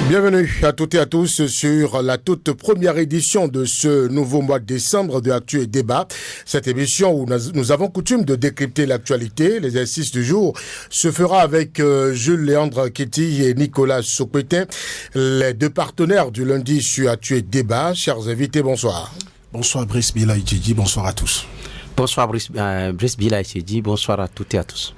Bienvenue à toutes et à tous sur la toute première édition de ce nouveau mois de décembre de Actu et Débat. Cette émission où nous avons coutume de décrypter l'actualité. L'exercice du jour se fera avec Jules Léandre Kéti et Nicolas Sokwetin, les deux partenaires du lundi sur Actu et Débat. Chers invités, bonsoir. Bonsoir Brice Bila Idjidji, bonsoir à tous. Bonsoir Brice Bila Idjidji, bonsoir à toutes et à tous.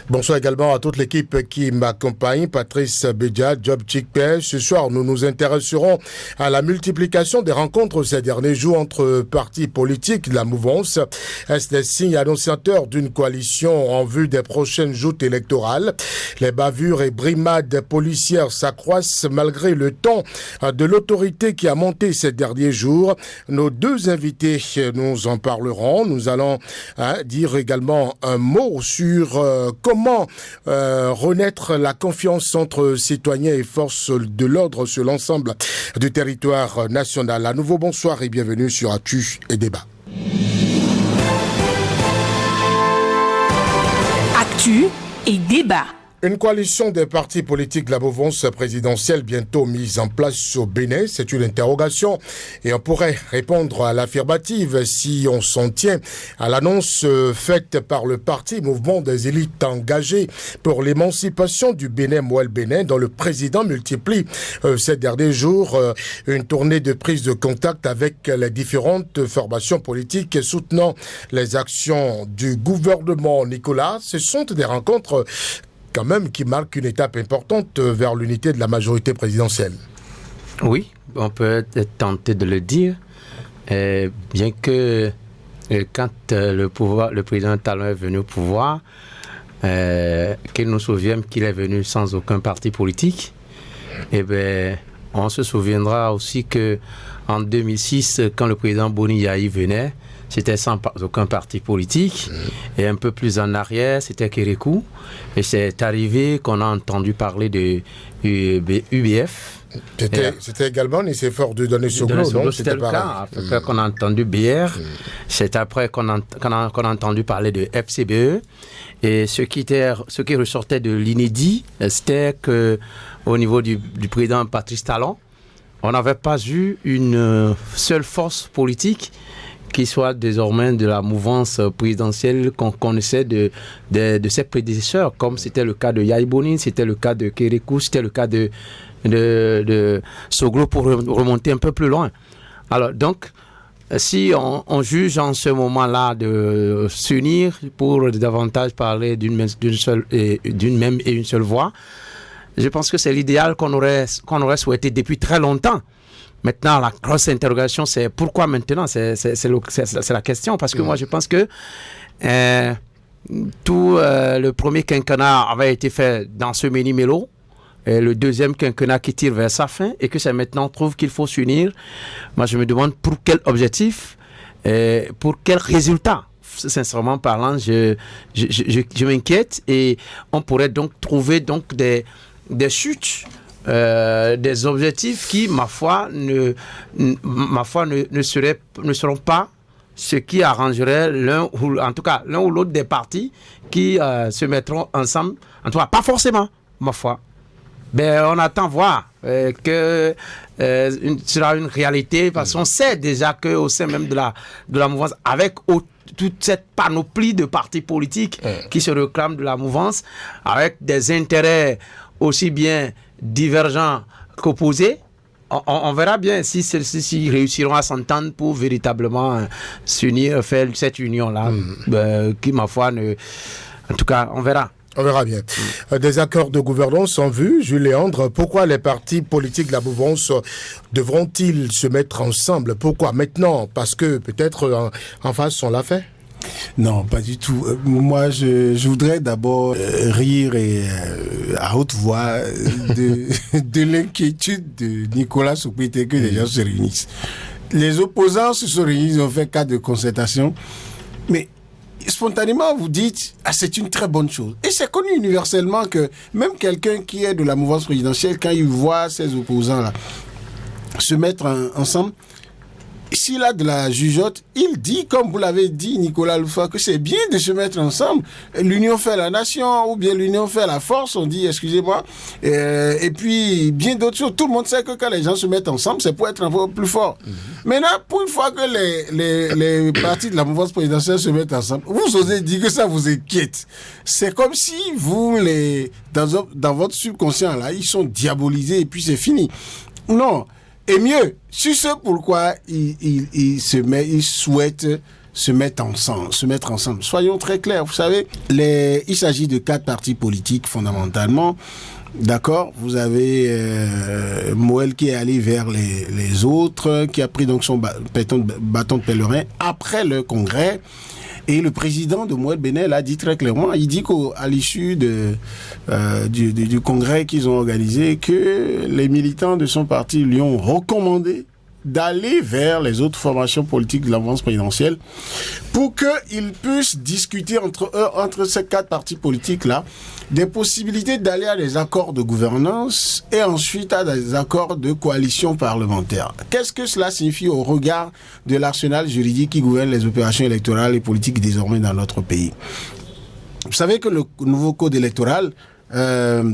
Bonsoir également à toute l'équipe qui m'accompagne, Patrice Bédia, Job Chikpe. Ce soir, nous nous intéresserons à la multiplication des rencontres ces derniers jours entre partis politiques de la mouvance. Est-ce des signes annonciateurs d'une coalition en vue des prochaines joutes électorales? Les bavures et brimades policières s'accroissent malgré le ton de l'autorité qui a monté ces derniers jours. Nos deux invités nous en parleront. Nous allons dire également un mot sur comment renaître la confiance entre citoyens et forces de l'ordre sur l'ensemble du territoire national. À nouveau, bonsoir et bienvenue sur Actu et Débat. Actu et Débat. Une coalition des partis politiques de la mouvance présidentielle bientôt mise en place au Bénin, c'est une interrogation et on pourrait répondre à l'affirmative si on s'en tient à l'annonce faite par le parti Mouvement des élites engagées pour l'émancipation du Bénin, Mouel Bénin, dont le président multiplie ces derniers jours une tournée de prise de contact avec les différentes formations politiques soutenant les actions du gouvernement. Nicolas, ce sont des rencontres quand même qui marque une étape importante vers l'unité de la majorité présidentielle. Oui, on peut être tenté de le dire, bien que quand le président Talon est venu au pouvoir, qu'il nous souvienne qu'il est venu sans aucun parti politique, et bien, on se souviendra aussi que en 2006, quand le président Boni Yahi venait, c'était sans aucun parti politique. Et un peu plus en arrière, c'était Kérékou. Et c'est arrivé qu'on a entendu parler de UBF. C'était également Nicéphore de Donné-Soglo, non? C'était le cas. Après qu'on a entendu BR, c'est après qu'on a entendu parler de FCBE. Et ce qui ressortait de l'inédit, c'était qu'au niveau du président Patrice Talon, on n'avait pas eu une seule force politique qui soit désormais de la mouvance présidentielle qu'on connaissait de ses prédécesseurs, comme c'était le cas de Yahi Boni, c'était le cas de Kérékou, c'était le cas de Soglo pour remonter un peu plus loin. Alors donc, si on juge en ce moment-là de s'unir pour davantage parler d'une même et une seule voix, je pense que c'est l'idéal qu'on aurait souhaité depuis très longtemps. Maintenant, la grosse interrogation, c'est pourquoi maintenant? C'est la question. Parce que moi, je pense que tout le premier quinquennat avait été fait dans ce mini-mélo. Et le deuxième quinquennat qui tire vers sa fin. Et que c'est maintenant, on trouve qu'il faut s'unir. Moi, je me demande pour quel objectif, pour quel résultat. Sincèrement parlant, je m'inquiète. Et on pourrait donc trouver des chutes. Des objectifs qui, ma foi, ne seront pas ce qui arrangerait l'un ou l'autre des partis qui se mettront ensemble. En tout cas, pas forcément, ma foi. Ben, on attend voir que sera une réalité parce qu'on sait déjà qu'au sein même de la mouvance, avec toute cette panoplie de partis politiques qui se réclament de la mouvance, avec des intérêts aussi bien divergents qu'opposés, on verra bien si ceux-ci réussiront à s'entendre pour véritablement s'unir, faire cette union-là, qui, ma foi, en tout cas, on verra. On verra bien. Des accords de gouvernance en vue, Jules Léandre. Pourquoi les partis politiques de la mouvance devront-ils se mettre ensemble? Pourquoi maintenant? Parce que peut-être en face, on l'a fait? Non, pas du tout. Moi, je voudrais d'abord rire à haute voix de l'inquiétude de Nicolas Sokwetin que les gens se réunissent. Les opposants se sont réunis, ils ont fait cas de concertation, mais spontanément vous dites c'est une très bonne chose. Et c'est connu universellement que même quelqu'un qui est de la mouvance présidentielle, quand il voit ses opposants là se mettre ensemble, ici là de la jugeote, il dit, comme vous l'avez dit Nicolas Loufa, que c'est bien de se mettre ensemble. L'union fait la nation, ou bien l'union fait la force, on dit, excusez-moi. Et puis, bien d'autres choses. Tout le monde sait que quand les gens se mettent ensemble, c'est pour être un peu plus fort. Maintenant, pour une fois que les partis de la mouvance présidentielle se mettent ensemble, vous osez dire que ça vous inquiète. C'est comme si vous, dans votre subconscient là, ils sont diabolisés et puis c'est fini. Non. Et mieux, c'est ce pourquoi ils souhaitent se mettre ensemble. Soyons très clairs. Vous savez, il s'agit de 4 partis politiques fondamentalement. D'accord, vous avez Moël qui est allé vers les autres, qui a pris donc son bâton de pèlerin après le congrès. Et le président de Moël Bénin l'a dit très clairement, il dit qu'à l'issue du congrès qu'ils ont organisé, que les militants de son parti lui ont recommandé d'aller vers les autres formations politiques de la mouvance présidentielle pour qu'ils puissent discuter entre ces 4 partis politiques-là, des possibilités d'aller à des accords de gouvernance et ensuite à des accords de coalition parlementaire. Qu'est-ce que cela signifie au regard de l'arsenal juridique qui gouverne les opérations électorales et politiques désormais dans notre pays? Vous savez que le nouveau code électoral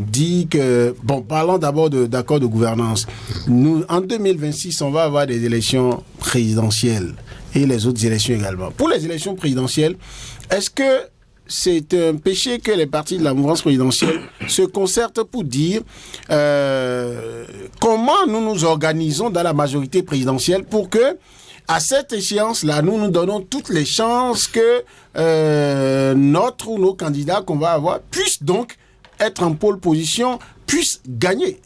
dit que, parlons d'abord d'accords de gouvernance. Nous, en 2026, on va avoir des élections présidentielles et les autres élections également. Pour les élections présidentielles, est-ce que c'est un péché que les partis de la mouvance présidentielle se concertent pour dire comment nous nous organisons dans la majorité présidentielle pour que, à cette échéance-là, nous donnons toutes les chances que notre ou nos candidats qu'on va avoir puissent donc être en pole position, puissent gagner.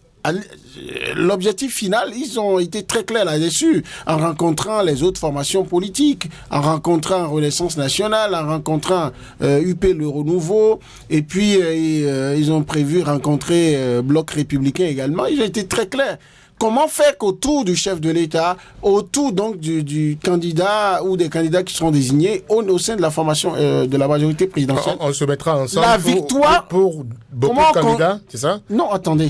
L'objectif final, ils ont été très clairs là-dessus, en rencontrant les autres formations politiques, en rencontrant Renaissance nationale, en rencontrant UP Le Renouveau, et puis ils ont prévu rencontrer Bloc républicain également. Ils ont été très clairs. Comment faire qu'autour du chef de l'État, autour donc du candidat ou des candidats qui seront désignés au sein de la formation de la majorité présidentielle, on se mettra ensemble la victoire pour beaucoup de candidats, c'est ça? Non, attendez.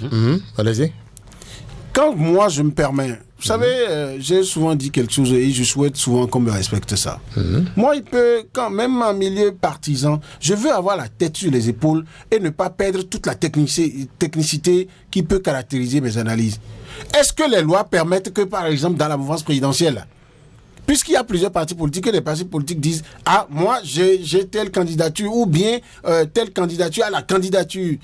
Allez-y. Quand moi je me permets, vous savez, j'ai souvent dit quelque chose et je souhaite souvent qu'on me respecte ça. Moi, quand même en milieu partisan, je veux avoir la tête sur les épaules et ne pas perdre toute la technicité qui peut caractériser mes analyses. Est-ce que les lois permettent que, par exemple, dans la mouvance présidentielle, puisqu'il y a plusieurs partis politiques, et les partis politiques disent « Ah, moi, j'ai telle candidature » ou bien telle candidature à la candidature.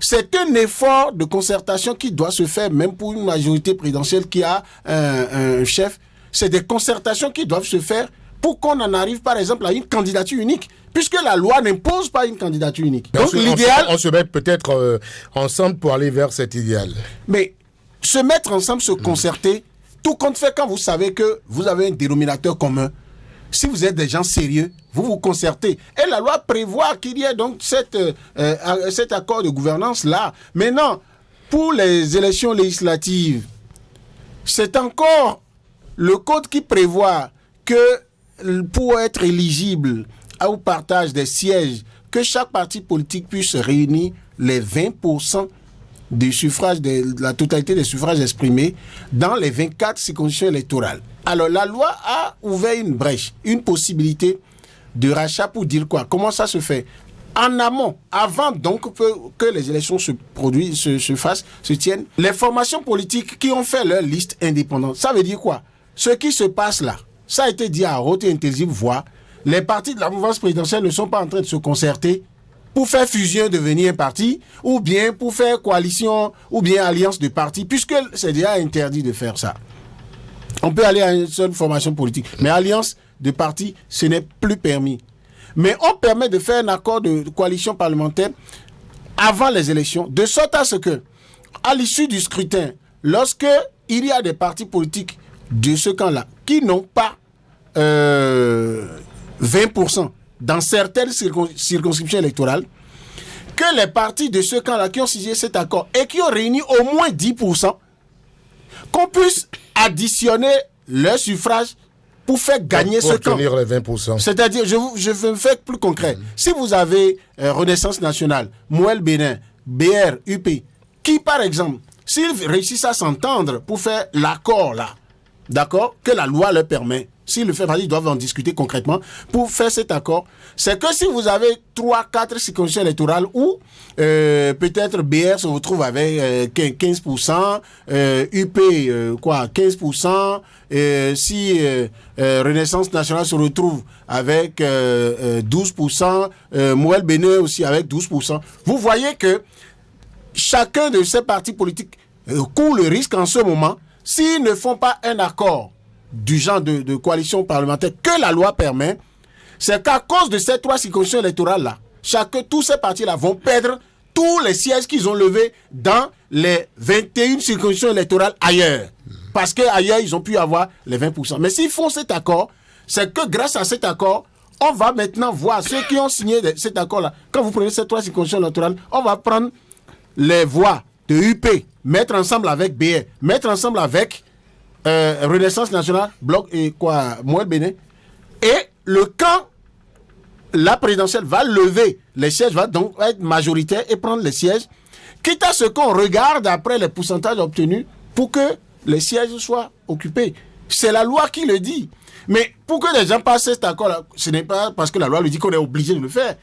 C'est un effort de concertation qui doit se faire, même pour une majorité présidentielle qui a un chef. C'est des concertations qui doivent se faire pour qu'on en arrive, par exemple, à une candidature unique, puisque la loi n'impose pas une candidature unique. Donc, l'idéal... On se met peut-être ensemble pour aller vers cet idéal. Mais se mettre ensemble, se concerter, tout compte fait quand vous savez que vous avez un dénominateur commun. Si vous êtes des gens sérieux, vous vous concertez. Et la loi prévoit qu'il y ait donc cet accord de gouvernance-là. Maintenant, pour les élections législatives, c'est encore le code qui prévoit que pour être éligible au partage des sièges, que chaque parti politique puisse réunir les 20% du suffrage, de la totalité des suffrages exprimés dans les 24 circonscriptions électorales. Alors, la loi a ouvert une brèche, une possibilité de rachat pour dire quoi? Comment ça se fait? En amont, avant donc que les élections se tiennent, les formations politiques qui ont fait leur liste indépendante, ça veut dire quoi? Ce qui se passe là, ça a été dit à haute et intelligible voix, les partis de la mouvance présidentielle ne sont pas en train de se concerter pour faire fusion, devenir un parti, ou bien pour faire coalition, ou bien alliance de partis, puisque c'est déjà interdit de faire ça. On peut aller à une seule formation politique, mais alliance de partis, ce n'est plus permis. Mais on permet de faire un accord de coalition parlementaire avant les élections, de sorte à ce que, à l'issue du scrutin, lorsque il y a des partis politiques de ce camp-là qui n'ont pas 20% dans certaines circonscriptions électorales, que les partis de ce camp-là qui ont signé cet accord et qui ont réuni au moins 10%, qu'on puisse additionner leurs suffrages pour faire gagner ce camp. Pour obtenir les 20%. C'est-à-dire, je vais me faire plus concret. Si vous avez Renaissance nationale, Moël Bénin, BR, UP, qui par exemple, s'ils réussissent à s'entendre pour faire l'accord là, d'accord, que la loi leur permet, si le fait partie, ils doivent en discuter concrètement pour faire cet accord, c'est que si vous avez 3-4 circonscriptions électorales où peut-être BR se retrouve avec 15%, UP 15%, si Renaissance nationale se retrouve avec 12%, Moël Bénin aussi avec 12%, vous voyez que chacun de ces partis politiques court le risque en ce moment, s'ils ne font pas un accord du genre de coalition parlementaire que la loi permet, c'est qu'à cause de ces 3 circonscriptions électorales-là, tous ces partis-là vont perdre tous les sièges qu'ils ont levés dans les 21 circonscriptions électorales ailleurs. Parce qu'ailleurs, ils ont pu avoir les 20%. Mais s'ils font cet accord, c'est que grâce à cet accord, on va maintenant voir ceux qui ont signé cet accord-là. Quand vous prenez ces 3 circonscriptions électorales, on va prendre les voix de UP, mettre ensemble avec BR, mettre ensemble avec Renaissance nationale, Bloc et Moël Bénin. Et le camp, la présidentielle va lever les sièges, va donc être majoritaire et prendre les sièges, quitte à ce qu'on regarde après les pourcentages obtenus pour que les sièges soient occupés. C'est la loi qui le dit. Mais pour que les gens passent cet accord-là, ce n'est pas parce que la loi le dit qu'on est obligé de le faire.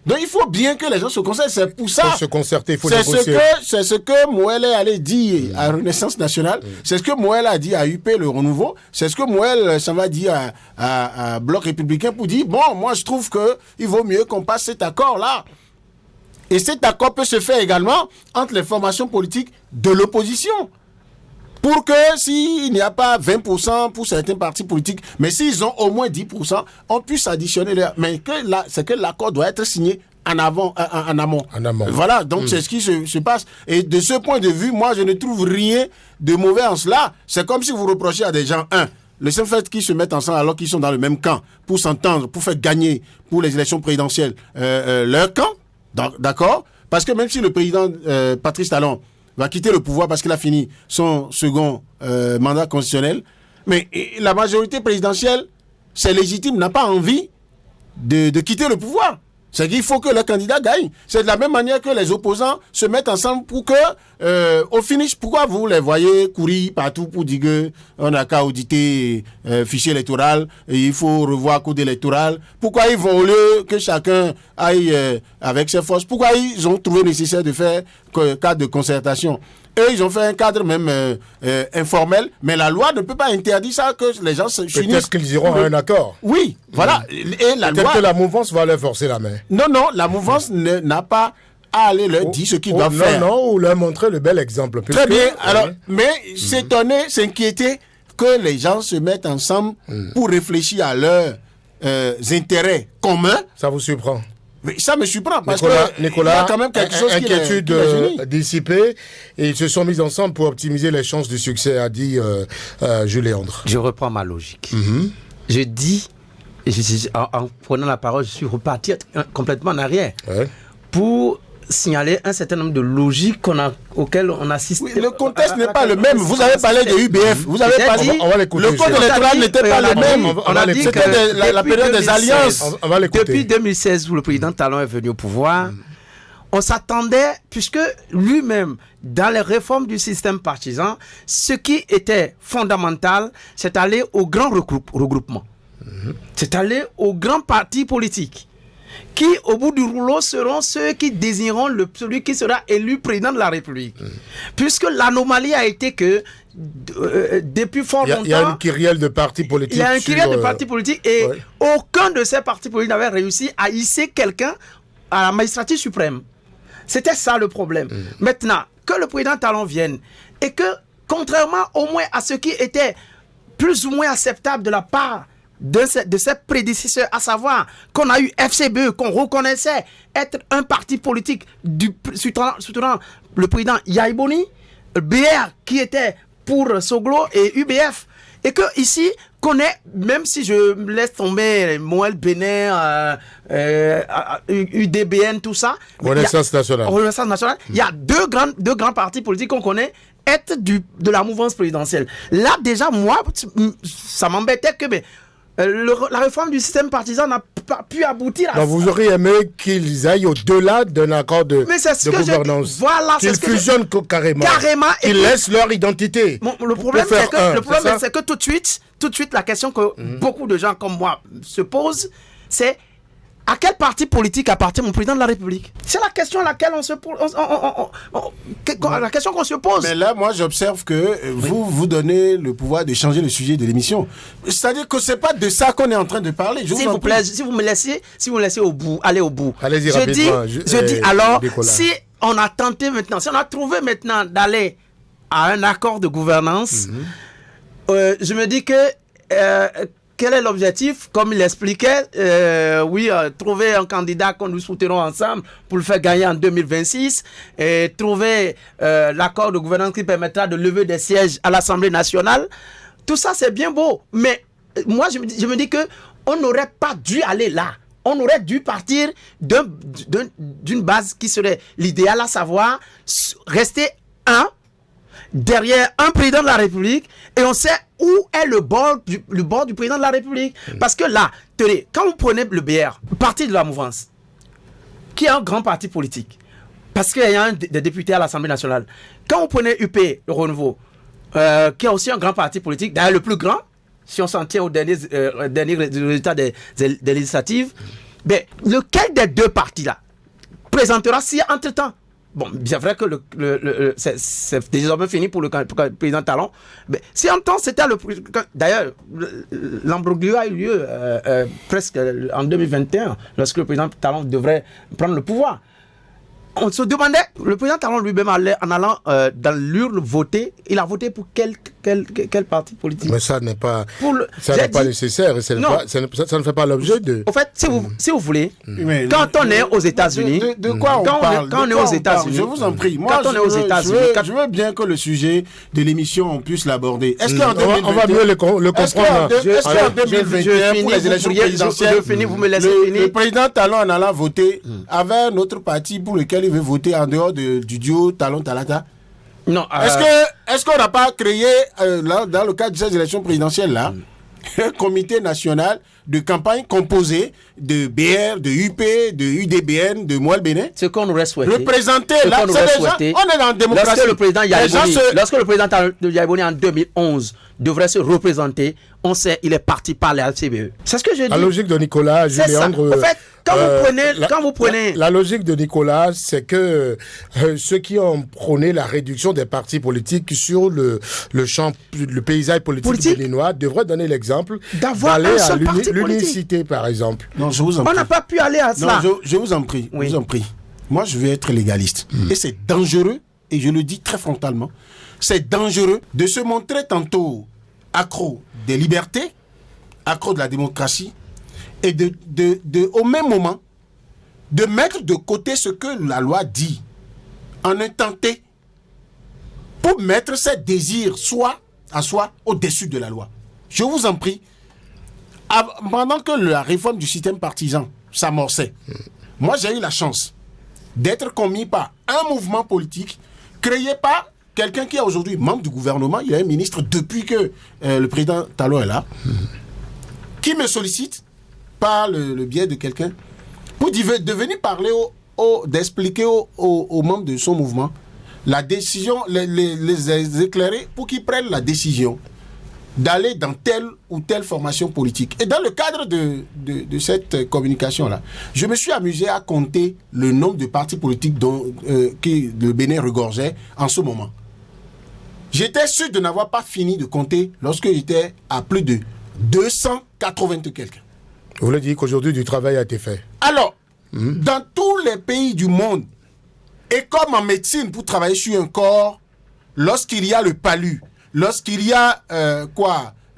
Donc il faut bien que les gens se concertent, c'est pour ça. Il faut se concerter, il faut négocier. C'est ce que Moël allait dire à Renaissance nationale, c'est ce que Moël a dit à UP le Renouveau, c'est ce que Moël s'en va dire à Bloc républicain pour dire, bon, moi je trouve qu'il vaut mieux qu'on passe cet accord-là. Et cet accord peut se faire également entre les formations politiques de l'opposition. Pour que s'il n'y a pas 20% pour certains partis politiques, mais s'ils ont au moins 10%, on puisse additionner. Mais c'est que l'accord doit être signé en amont. Voilà, donc c'est ce qui se passe. Et de ce point de vue, moi, je ne trouve rien de mauvais en cela. C'est comme si vous reprochez à des gens, le seul fait qu'ils se mettent ensemble alors qu'ils sont dans le même camp, pour s'entendre, pour faire gagner pour les élections présidentielles leur camp, d'accord? Parce que même si le président Patrice Talon va quitter le pouvoir parce qu'il a fini son second mandat constitutionnel. Mais la majorité présidentielle, c'est légitime, n'a pas envie de quitter le pouvoir. C'est qu'il faut que le candidat gagne. C'est de la même manière que les opposants se mettent ensemble pour que, au finish, pourquoi vous les voyez courir partout pour dire qu'on n'a qu'à auditer fichier électoral, et il faut revoir code électoral. Pourquoi ils vont, au lieu que chacun aille avec ses forces, pourquoi ils ont trouvé nécessaire de faire cadre de concertation? Eux, ils ont fait un cadre même informel, mais la loi ne peut pas interdire ça, que les gens se finissent. Peut-être qu'ils iront à un accord. Oui, voilà. Et la Peut-être loi... que la mouvance va leur forcer la main. Non, la mouvance n'a pas à aller leur dire ce qu'ils doivent faire. Non, ou leur montrer le bel exemple. Très bien. Alors, mais s'étonner, s'inquiéter que les gens se mettent ensemble pour réfléchir à leurs intérêts communs. Ça vous surprend? Mais ça me surprend parce Nicolas, il y a quand même quelque chose inquiétude dissipée, et ils se sont mis ensemble pour optimiser les chances de succès, a dit Jules Léandre. Je reprends ma logique. Je dis, en prenant la parole, je suis reparti complètement en arrière pour signaler un certain nombre de logiques auxquelles on assiste. Oui, le contexte n'est pas le même. Vous avez parlé de UBF. Vous avez pas dit. On va l'écouter. Le code électoral n'était pas le même. On a dit que c'était la période des alliances. On va l'écouter. Depuis 2016, où le président Talon est venu au pouvoir, on s'attendait, puisque lui-même, dans les réformes du système partisan, ce qui était fondamental, c'est aller au grand regroupement. C'est aller aux grands partis politiques, qui, au bout du rouleau, seront ceux qui désigneront celui qui sera élu président de la République. Puisque l'anomalie a été que, depuis fort longtemps... Il y a une kyrielle de partis politiques. Il y a une kyrielle de partis politiques et aucun de ces partis politiques n'avait réussi à hisser quelqu'un à la magistrature suprême. C'était ça le problème. Maintenant, que le président Talon vienne et que, contrairement au moins à ce qui était plus ou moins acceptable de la part de ses prédécesseurs, à savoir qu'on a eu FCBE, qu'on reconnaissait être un parti politique soutenant le président Yaïboni, BR qui était pour Soglo et UBF, et que ici qu'on est, même si je laisse tomber Moël Bénin, UDBN, tout ça, Renaissance nationale. Il y a deux grands partis politiques qu'on connaît être de la mouvance présidentielle. Là déjà, moi, ça m'embêtait que la réforme du système partisan pas pu aboutir à Donc vous auriez aimé qu'ils aillent au-delà d'un accord de gouvernance. Voilà, qu'ils fusionnent carrément. Qu'ils laissent leur identité. Le problème, c'est que tout de suite, la question que beaucoup de gens comme moi se posent, c'est à quel parti politique appartient mon président de la République? C'est la question à laquelle on se pose. La question qu'on se pose. Mais là, moi, j'observe que vous donnez le pouvoir de changer le sujet de l'émission. C'est-à-dire que c'est pas de ça qu'on est en train de parler. S'il vous plaît, si vous me laissez aller au bout. Allez-y rapidement. Je dis alors, Nicolas. si on a tenté maintenant, si on a trouvé maintenant d'aller à un accord de gouvernance, je me dis que quel est l'objectif? Comme il l'expliquait, trouver un candidat que nous soutenons ensemble pour le faire gagner en 2026, et trouver l'accord de gouvernance qui permettra de lever des sièges à l'Assemblée nationale. Tout ça, c'est bien beau. Mais moi, je me dis que on n'aurait pas dû aller là. On aurait dû partir d'une base qui serait l'idéal, à savoir rester derrière un président de la République, et on sait où est le bord du président de la République. Parce que là, tenez, quand vous prenez le BR, parti de la mouvance, qui est un grand parti politique, parce qu'il y a des députés à l'Assemblée nationale, quand vous prenez UP, le Renouveau, qui est aussi un grand parti politique, d'ailleurs le plus grand, si on s'en tient aux derniers résultats des législatives, ben, lequel des deux partis-là présentera si entre-temps? Bon, c'est vrai que c'est désormais fini pour le président Talon. Mais si en temps, c'était d'ailleurs, l'embroglio a eu lieu presque en 2021, lorsque le président Talon devrait prendre le pouvoir. On se demandait, le président Talon lui-même en allant dans l'urne voter, il a voté pour quel parti politique? Mais ça n'est pas, pas nécessaire. Ça ne fait pas l'objet de... En fait, si vous voulez, quand on est aux États-Unis... De quoi on parle? Quand on est aux États-Unis... Je vous en prie. Moi, je veux bien que le sujet de l'émission, on puisse l'aborder. Est-ce qu'en 2021... On va mieux le comprendre. Est-ce qu'en 2021, pour les élections présidentielles, le président Talon en allant voter avait un autre parti pour lequel il veut voter en dehors du duo Talon-Talata? Non. Est-ce qu'on n'a pas créé, dans le cadre de ces élections présidentielles-là, un comité national de campagne composé de BR, de UP, de UDBN, de Moelle Bénin? Ce qu'on aurait souhaité. Représenter, là, c'est déjà, on est dans la démocratie. Lorsque le président Yaïboni en 2011 devrait se représenter, on sait il est parti par la CBE. C'est ce que je dis. La logique de Nicolas, Juliandre... En fait, quand vous prenez... La logique de Nicolas, c'est que ceux qui ont prôné la réduction des partis politiques sur le paysage politique béninois devraient donner l'exemple d'aller à l'unicité, par exemple. Non, je vous en prie. On n'a pas pu aller à cela. Non, je vous en prie. Oui. Je vous en prie. Moi, je vais être légaliste. Et c'est dangereux, et je le dis très frontalement, c'est dangereux de se montrer tantôt accro des libertés, accro de la démocratie, et au même moment, de mettre de côté ce que la loi dit, en un tenté, pour mettre ses désirs à soi au-dessus de la loi. Je vous en prie, pendant que la réforme du système partisan s'amorçait, moi j'ai eu la chance d'être commis par un mouvement politique créé par quelqu'un qui est aujourd'hui membre du gouvernement, il est ministre depuis que le président Talon est là, qui me sollicite par le biais de quelqu'un pour de venir parler, d'expliquer aux membres de son mouvement la décision, les éclairer pour qu'ils prennent la décision d'aller dans telle ou telle formation politique. Et dans le cadre de cette communication-là, je me suis amusé à compter le nombre de partis politiques dont le Bénin regorgeait en ce moment. J'étais sûr de n'avoir pas fini de compter lorsque j'étais à plus de 280 quelqu'un. Vous voulez dire qu'aujourd'hui du travail a été fait? Alors, dans tous les pays du monde, et comme en médecine, pour travailler sur un corps, lorsqu'il y a le palu, lorsqu'il y a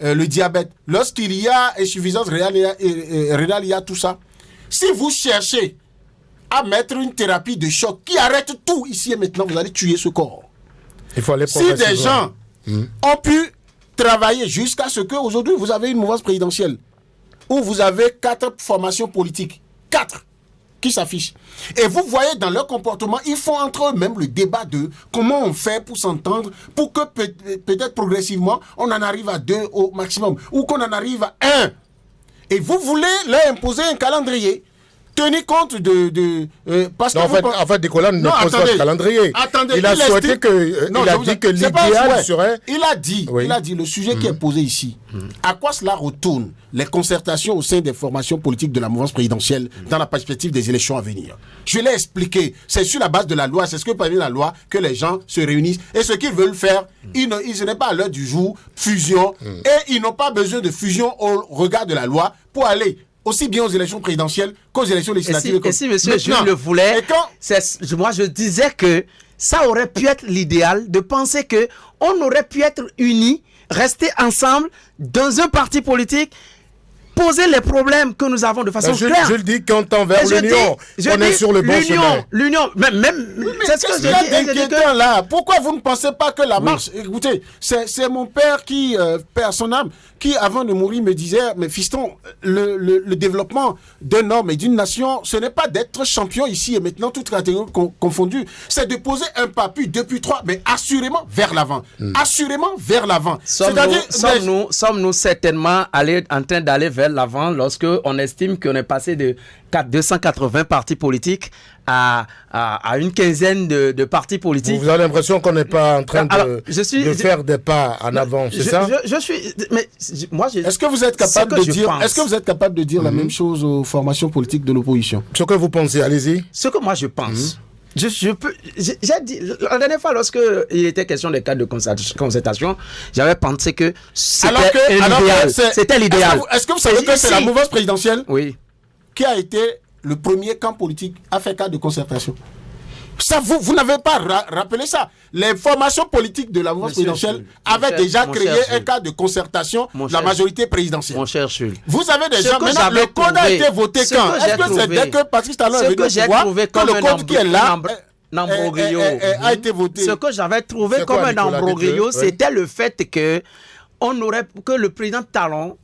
le diabète, lorsqu'il y a insuffisance rénale, il y a tout ça. Si vous cherchez à mettre une thérapie de choc qui arrête tout ici et maintenant, vous allez tuer ce corps. Il faut aller si des gens ont pu travailler jusqu'à ce qu'aujourd'hui vous avez une mouvance présidentielle où vous avez 4 formations politiques, 4 qui s'affichent. Et vous voyez dans leur comportement, ils font entre eux-mêmes le débat de comment on fait pour s'entendre, pour que peut-être progressivement, on en arrive à 2 au maximum, ou qu'on en arrive à 1. Et vous voulez leur imposer un calendrier. Tenez compte parce que en fait, Nicolas ne pose pas de calendrier. Il a souhaité dit que l'idéal serait... Il a dit, le sujet qui est posé ici, à quoi cela retourne les concertations au sein des formations politiques de la mouvance présidentielle dans la perspective des élections à venir. Je l'ai expliqué, c'est sur la base de la loi, c'est ce que permet la loi que les gens se réunissent. Et ce qu'ils veulent faire, ce n'est pas à l'heure du jour, fusion, et ils n'ont pas besoin de fusion au regard de la loi pour aller aussi bien aux élections présidentielles qu'aux élections législatives. Et si M. Jules le voulait, moi je disais que ça aurait pu être l'idéal de penser que on aurait pu être unis, rester ensemble dans un parti politique, poser les problèmes que nous avons de façon claire. Je le dis qu'en temps vers l'union, on est sur le bon chemin. L'union, c'est ce que je dis. Là. Pourquoi vous ne pensez pas que la marche... Écoutez, c'est mon père qui, perd son âme, qui avant de mourir me disait, mais fiston, le développement d'un homme et d'une nation, ce n'est pas d'être champion ici et maintenant, toutes catégories confondues, c'est de poser un pas, puis deux, puis trois, mais assurément vers l'avant. Assurément vers l'avant. Sommes-nous certainement en train d'aller vers l'avant lorsque on estime qu'on est passé de 280 partis politiques à une quinzaine de partis politiques. Vous avez l'impression qu'on n'est pas en train de faire des pas en avant, c'est ça? Est-ce que vous êtes capable de dire la même chose aux formations politiques de l'opposition? Ce que vous pensez, allez-y. Ce que moi je pense. J'ai dit la dernière fois lorsque il était question des cadres de concertation, j'avais pensé que c'était l'idéal. Est-ce que vous savez que c'est la mouvance présidentielle qui a été le premier camp politique à faire cadre de concertation? Ça, vous n'avez pas rappelé ça. Les formations politiques de la mouvance présidentielle avaient déjà créé un cadre de concertation de la majorité présidentielle. Mon cher Jules. Vous avez déjà... Maintenant, le code a été voté quand? Est-ce que c'est dès que Patrice Talon est venu au pouvoir que le code qui est là a été voté? Ce que j'avais trouvé comme un ambroglio, c'était le fait que le président Talon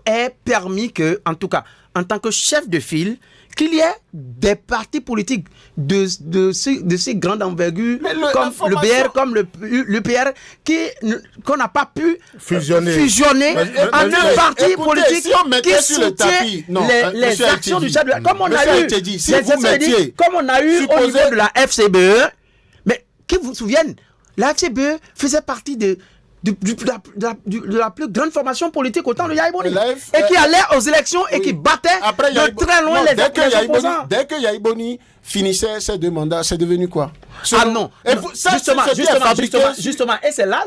ait permis que, en tout cas, en tant que chef de file, qu'il y ait des partis politiques de ces grandes envergures comme le BR, comme l'UPR, qu'on n'a pas pu fusionner en un parti politique qui soutient les actions du chef de... Comme on a eu au niveau de la FCBE, mais qui vous souviennent, la FCBE faisait partie de la plus grande formation politique au temps de Yahya Boni et qui allait aux élections et qui battait de très loin les opposants. Dès que Yahya Boni finissait ses 2 mandats, c'est devenu quoi? Non. Justement, et c'est là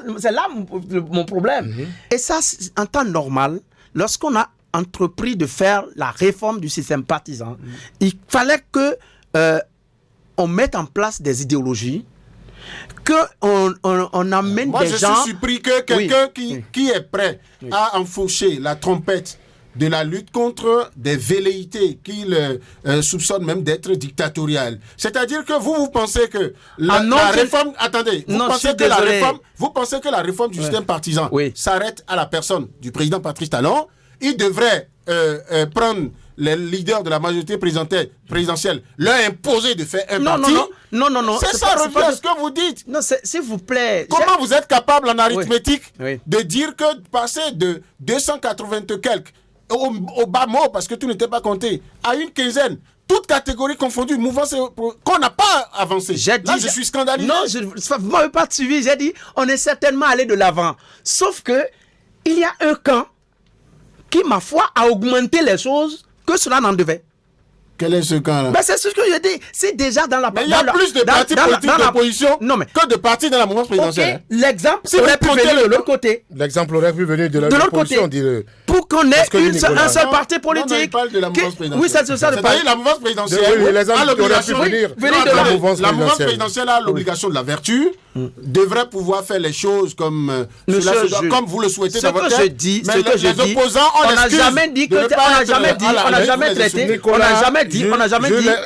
mon problème. Et ça, en temps normal, lorsqu'on a entrepris de faire la réforme du système partisan, il fallait que on mette en place des idéologies, qu'on amène des gens... Moi, je suis surpris que quelqu'un qui est prêt à enfourcher la trompette de la lutte contre des velléités qu'il soupçonne même d'être dictatoriales. C'est-à-dire que vous pensez que la réforme... Attendez, vous pensez que la réforme du système partisan s'arrête à la personne du président Patrice Talon. Il devrait prendre les leaders de la majorité présidentielle, leur imposer de faire un parti. Non. C'est ça, revient à ce que vous dites. Non, s'il vous plaît. Comment vous êtes capable en arithmétique de dire que passer de 280 quelques au bas mot, parce que tout n'était pas compté, à une quinzaine, toutes catégories confondues, mouvance qu'on n'a pas avancé. Je suis scandalisé. Non, vous ne m'avez pas suivi. J'ai dit, on est certainement allé de l'avant. Sauf que il y a un camp qui, ma foi, a augmenté les choses que cela n'en devait. Quel est ce camp-là? C'est ce que je dis. C'est déjà dans la... Mais il y a plus de partis politiques d'opposition que de partis dans la mouvance présidentielle. L'exemple aurait pu venir de l'autre côté. L'exemple aurait pu venir de l'autre côté. Pour qu'on ait un seul parti politique. Non, il parle de la mouvance présidentielle. Oui, c'est ça. C'est-à-dire la mouvance présidentielle a l'obligation de la mouvance présidentielle a l'obligation de la vertu, devrait pouvoir faire les choses comme vous le souhaitez dans votre tête. Ce que je dis, les opposants on n'a jamais dit,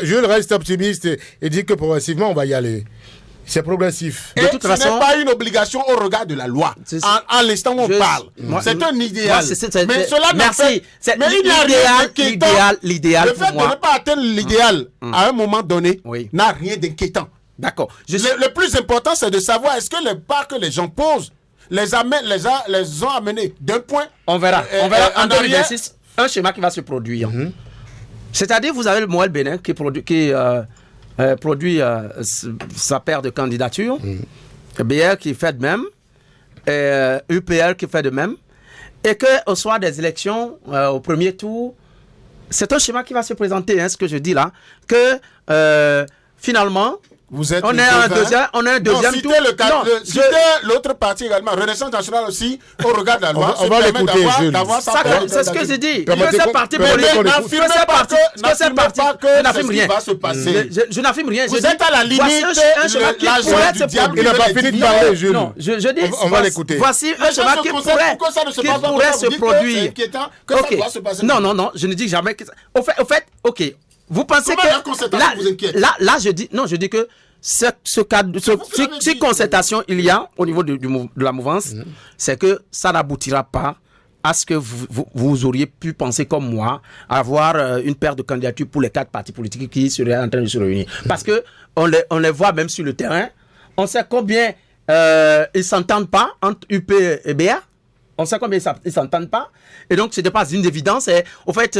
Jules reste optimiste et dit que progressivement on va y aller. C'est progressif. Et de toute façon, ce n'est pas une obligation au regard de la loi. En l'instant où on parle. C'est un idéal. Mais cela merci. Mais l'idéal. Le fait de ne pas atteindre l'idéal à un moment donné n'a rien d'inquiétant. D'accord. Le plus important, c'est de savoir est-ce que les pas que les gens posent les ont amenés d'un point. On verra. En 2026. un schéma qui va se produire. C'est-à-dire, vous avez le Moël Bénin qui produit sa paire de candidatures, BR qui fait de même, UPL qui fait de même, et qu'au soir des élections, au premier tour, c'est un schéma qui va se présenter, ce que je dis là, que finalement, on est un deuxième tour. Citez l'autre parti également, Renaissance nationale aussi, au regard de la loi. On va l'écouter, Jules. C'est ce que j'ai dit. N'affirmez pas que c'est ce qui va se passer. Je n'affirme rien. Vous êtes à la limite du diable. Il n'a pas fini de parler, Jules. Non, je dis. On va l'écouter. Voici un schéma qui pourrait se produire. Non, je ne dis jamais que ça. Au fait, ok. Vous pensez que là, je dis que si concertation il y a au niveau de la mouvance, c'est que ça n'aboutira pas à ce que vous auriez pu penser comme moi, avoir une paire de candidatures pour les 4 partis politiques qui seraient en train de se réunir. Parce que on les voit même sur le terrain, on sait combien ils s'entendent pas entre UP et BA, on sait combien ils s'entendent pas, et donc ce n'est pas une évidence. Et au fait,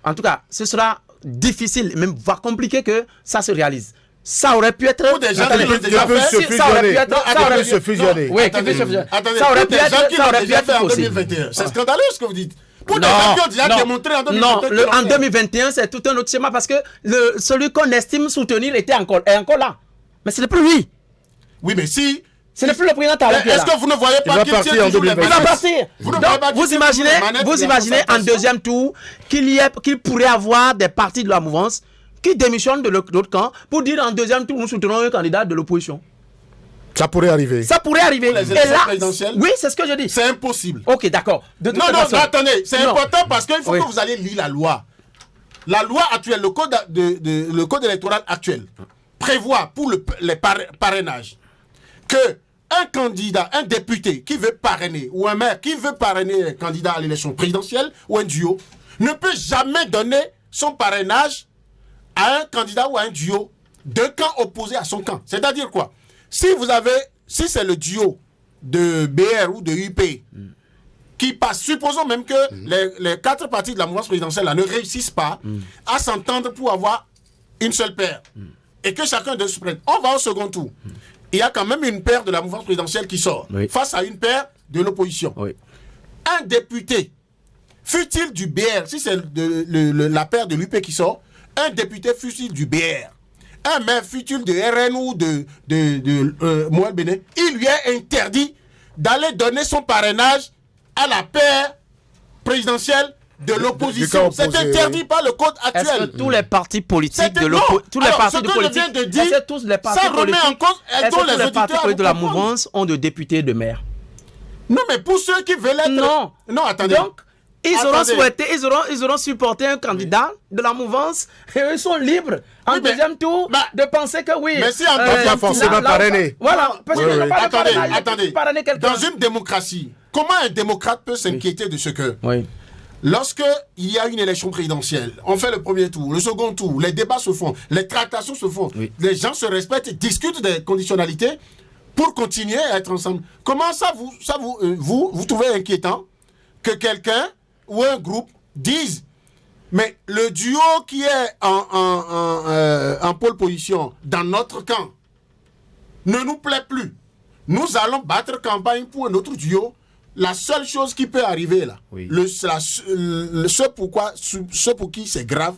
en tout cas, ce sera difficile, même voire compliqué que ça se réalise. Ça aurait pu être... Pour des gens qui l'ont déjà fait, ça aurait pu se fusionner. Oui, ça aurait pu être en 2021. C'est scandaleux ce que vous dites. Pour des gens qui ont déjà démontré en 2021. Non, en 2021, c'est tout un autre schéma parce que celui qu'on estime soutenir est encore là. Mais ce n'est plus lui. Oui, mais si... Ce n'est plus le président Talon qui est là. Est-ce que vous ne voyez pas qu'il tient toujours les manettes? Il va partir. Donc, vous imaginez en deuxième tour qu'il pourrait avoir des partis de la mouvance qui démissionnent de l'autre camp pour dire en deuxième tour nous soutenons un candidat de l'opposition. Ça pourrait arriver. Ça pourrait arriver. Pour les élections présidentielles. Oui, c'est ce que je dis. C'est impossible. Ok, d'accord. Non, attendez. C'est important parce qu'il faut que vous allez lire la loi. La loi actuelle, le code électoral actuel, prévoit pour les parrainages que un candidat, un député qui veut parrainer, ou un maire qui veut parrainer un candidat à l'élection présidentielle, ou un duo, ne peut jamais donner son parrainage à un candidat ou à un duo de camp opposé à son camp. C'est-à-dire quoi? Si c'est le duo de BR ou de UP qui passe, supposons même que les 4 partis de la mouvance présidentielle là, ne réussissent pas à s'entendre pour avoir une seule paire, et que chacun de se prenne, on va au second tour. Il y a quand même une paire de la mouvance présidentielle qui sort face à une paire de l'opposition. Un député, fût-il du BR, si c'est la paire de l'UP qui sort, un député fût-il du BR, un maire fût-il de RN ou de Moël Bénin, il lui est interdit d'aller donner son parrainage à la paire présidentielle de l'opposition. C'est interdit par le code actuel. Est-ce que tous les partis politiques de l'opposition, tous les partis politiques de la mouvance ont de députés de maire? Non, mais pour ceux qui veulent être... Non, attendez. Donc, ils auront supporté un candidat de la mouvance et eux sont libres en deuxième tour de penser que oui. Mais si on ne doit pas forcément parrainer. Voilà. Attendez. Dans une démocratie, comment un démocrate peut s'inquiéter de ce que... Lorsque il y a une élection présidentielle, on fait le premier tour, le second tour, les débats se font, les tractations se font, les gens se respectent, discutent des conditionnalités pour continuer à être ensemble. Comment ça vous trouvez inquiétant que quelqu'un ou un groupe dise mais le duo qui est en pole position dans notre camp ne nous plaît plus. Nous allons battre campagne pour un autre duo. La seule chose qui peut arriver là, ce pour qui c'est grave,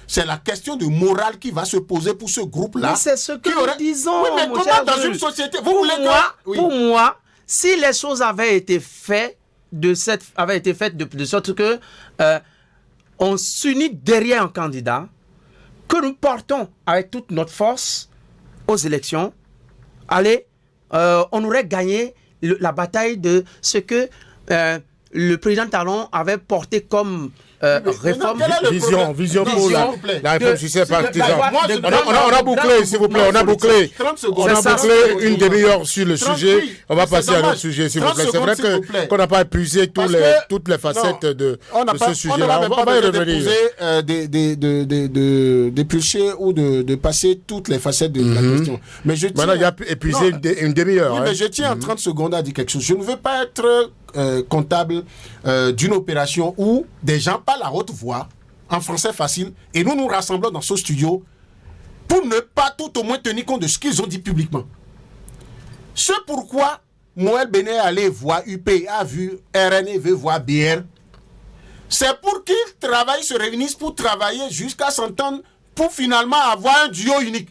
c'est la question de morale qui va se poser pour ce groupe-là. Mais c'est ce que nous disons. Oui, mais comment dans une société Pour moi, si les choses avaient été faites de sorte que on s'unit derrière un candidat que nous portons avec toute notre force aux élections, on aurait gagné la bataille de ce que le président Talon avait porté comme réforme. Vision pour la réforme judiciaire partisan. On a bouclé, s'il vous plaît, on a boucllé une demi-heure sur le sujet. On va passer à un autre sujet, s'il vous plaît. C'est vrai qu'on n'a pas épuisé toutes les facettes de ce sujet-là. On va y revenir. D'éplucher ou de passer toutes les facettes de la question. Maintenant, il y a épuisé une demi-heure. Oui, mais je tiens en 30 secondes à dire quelque chose. Je ne veux pas être comptable d'une opération où des gens parlent à haute voix, en français facile, et nous nous rassemblons dans ce studio pour ne pas tout au moins tenir compte de ce qu'ils ont dit publiquement. C'est pourquoi Moël Béné est allé voir UP, a vu RN, veut voir BR. C'est pour qu'ils travaillent, se réunissent pour travailler jusqu'à s'entendre pour finalement avoir un duo unique.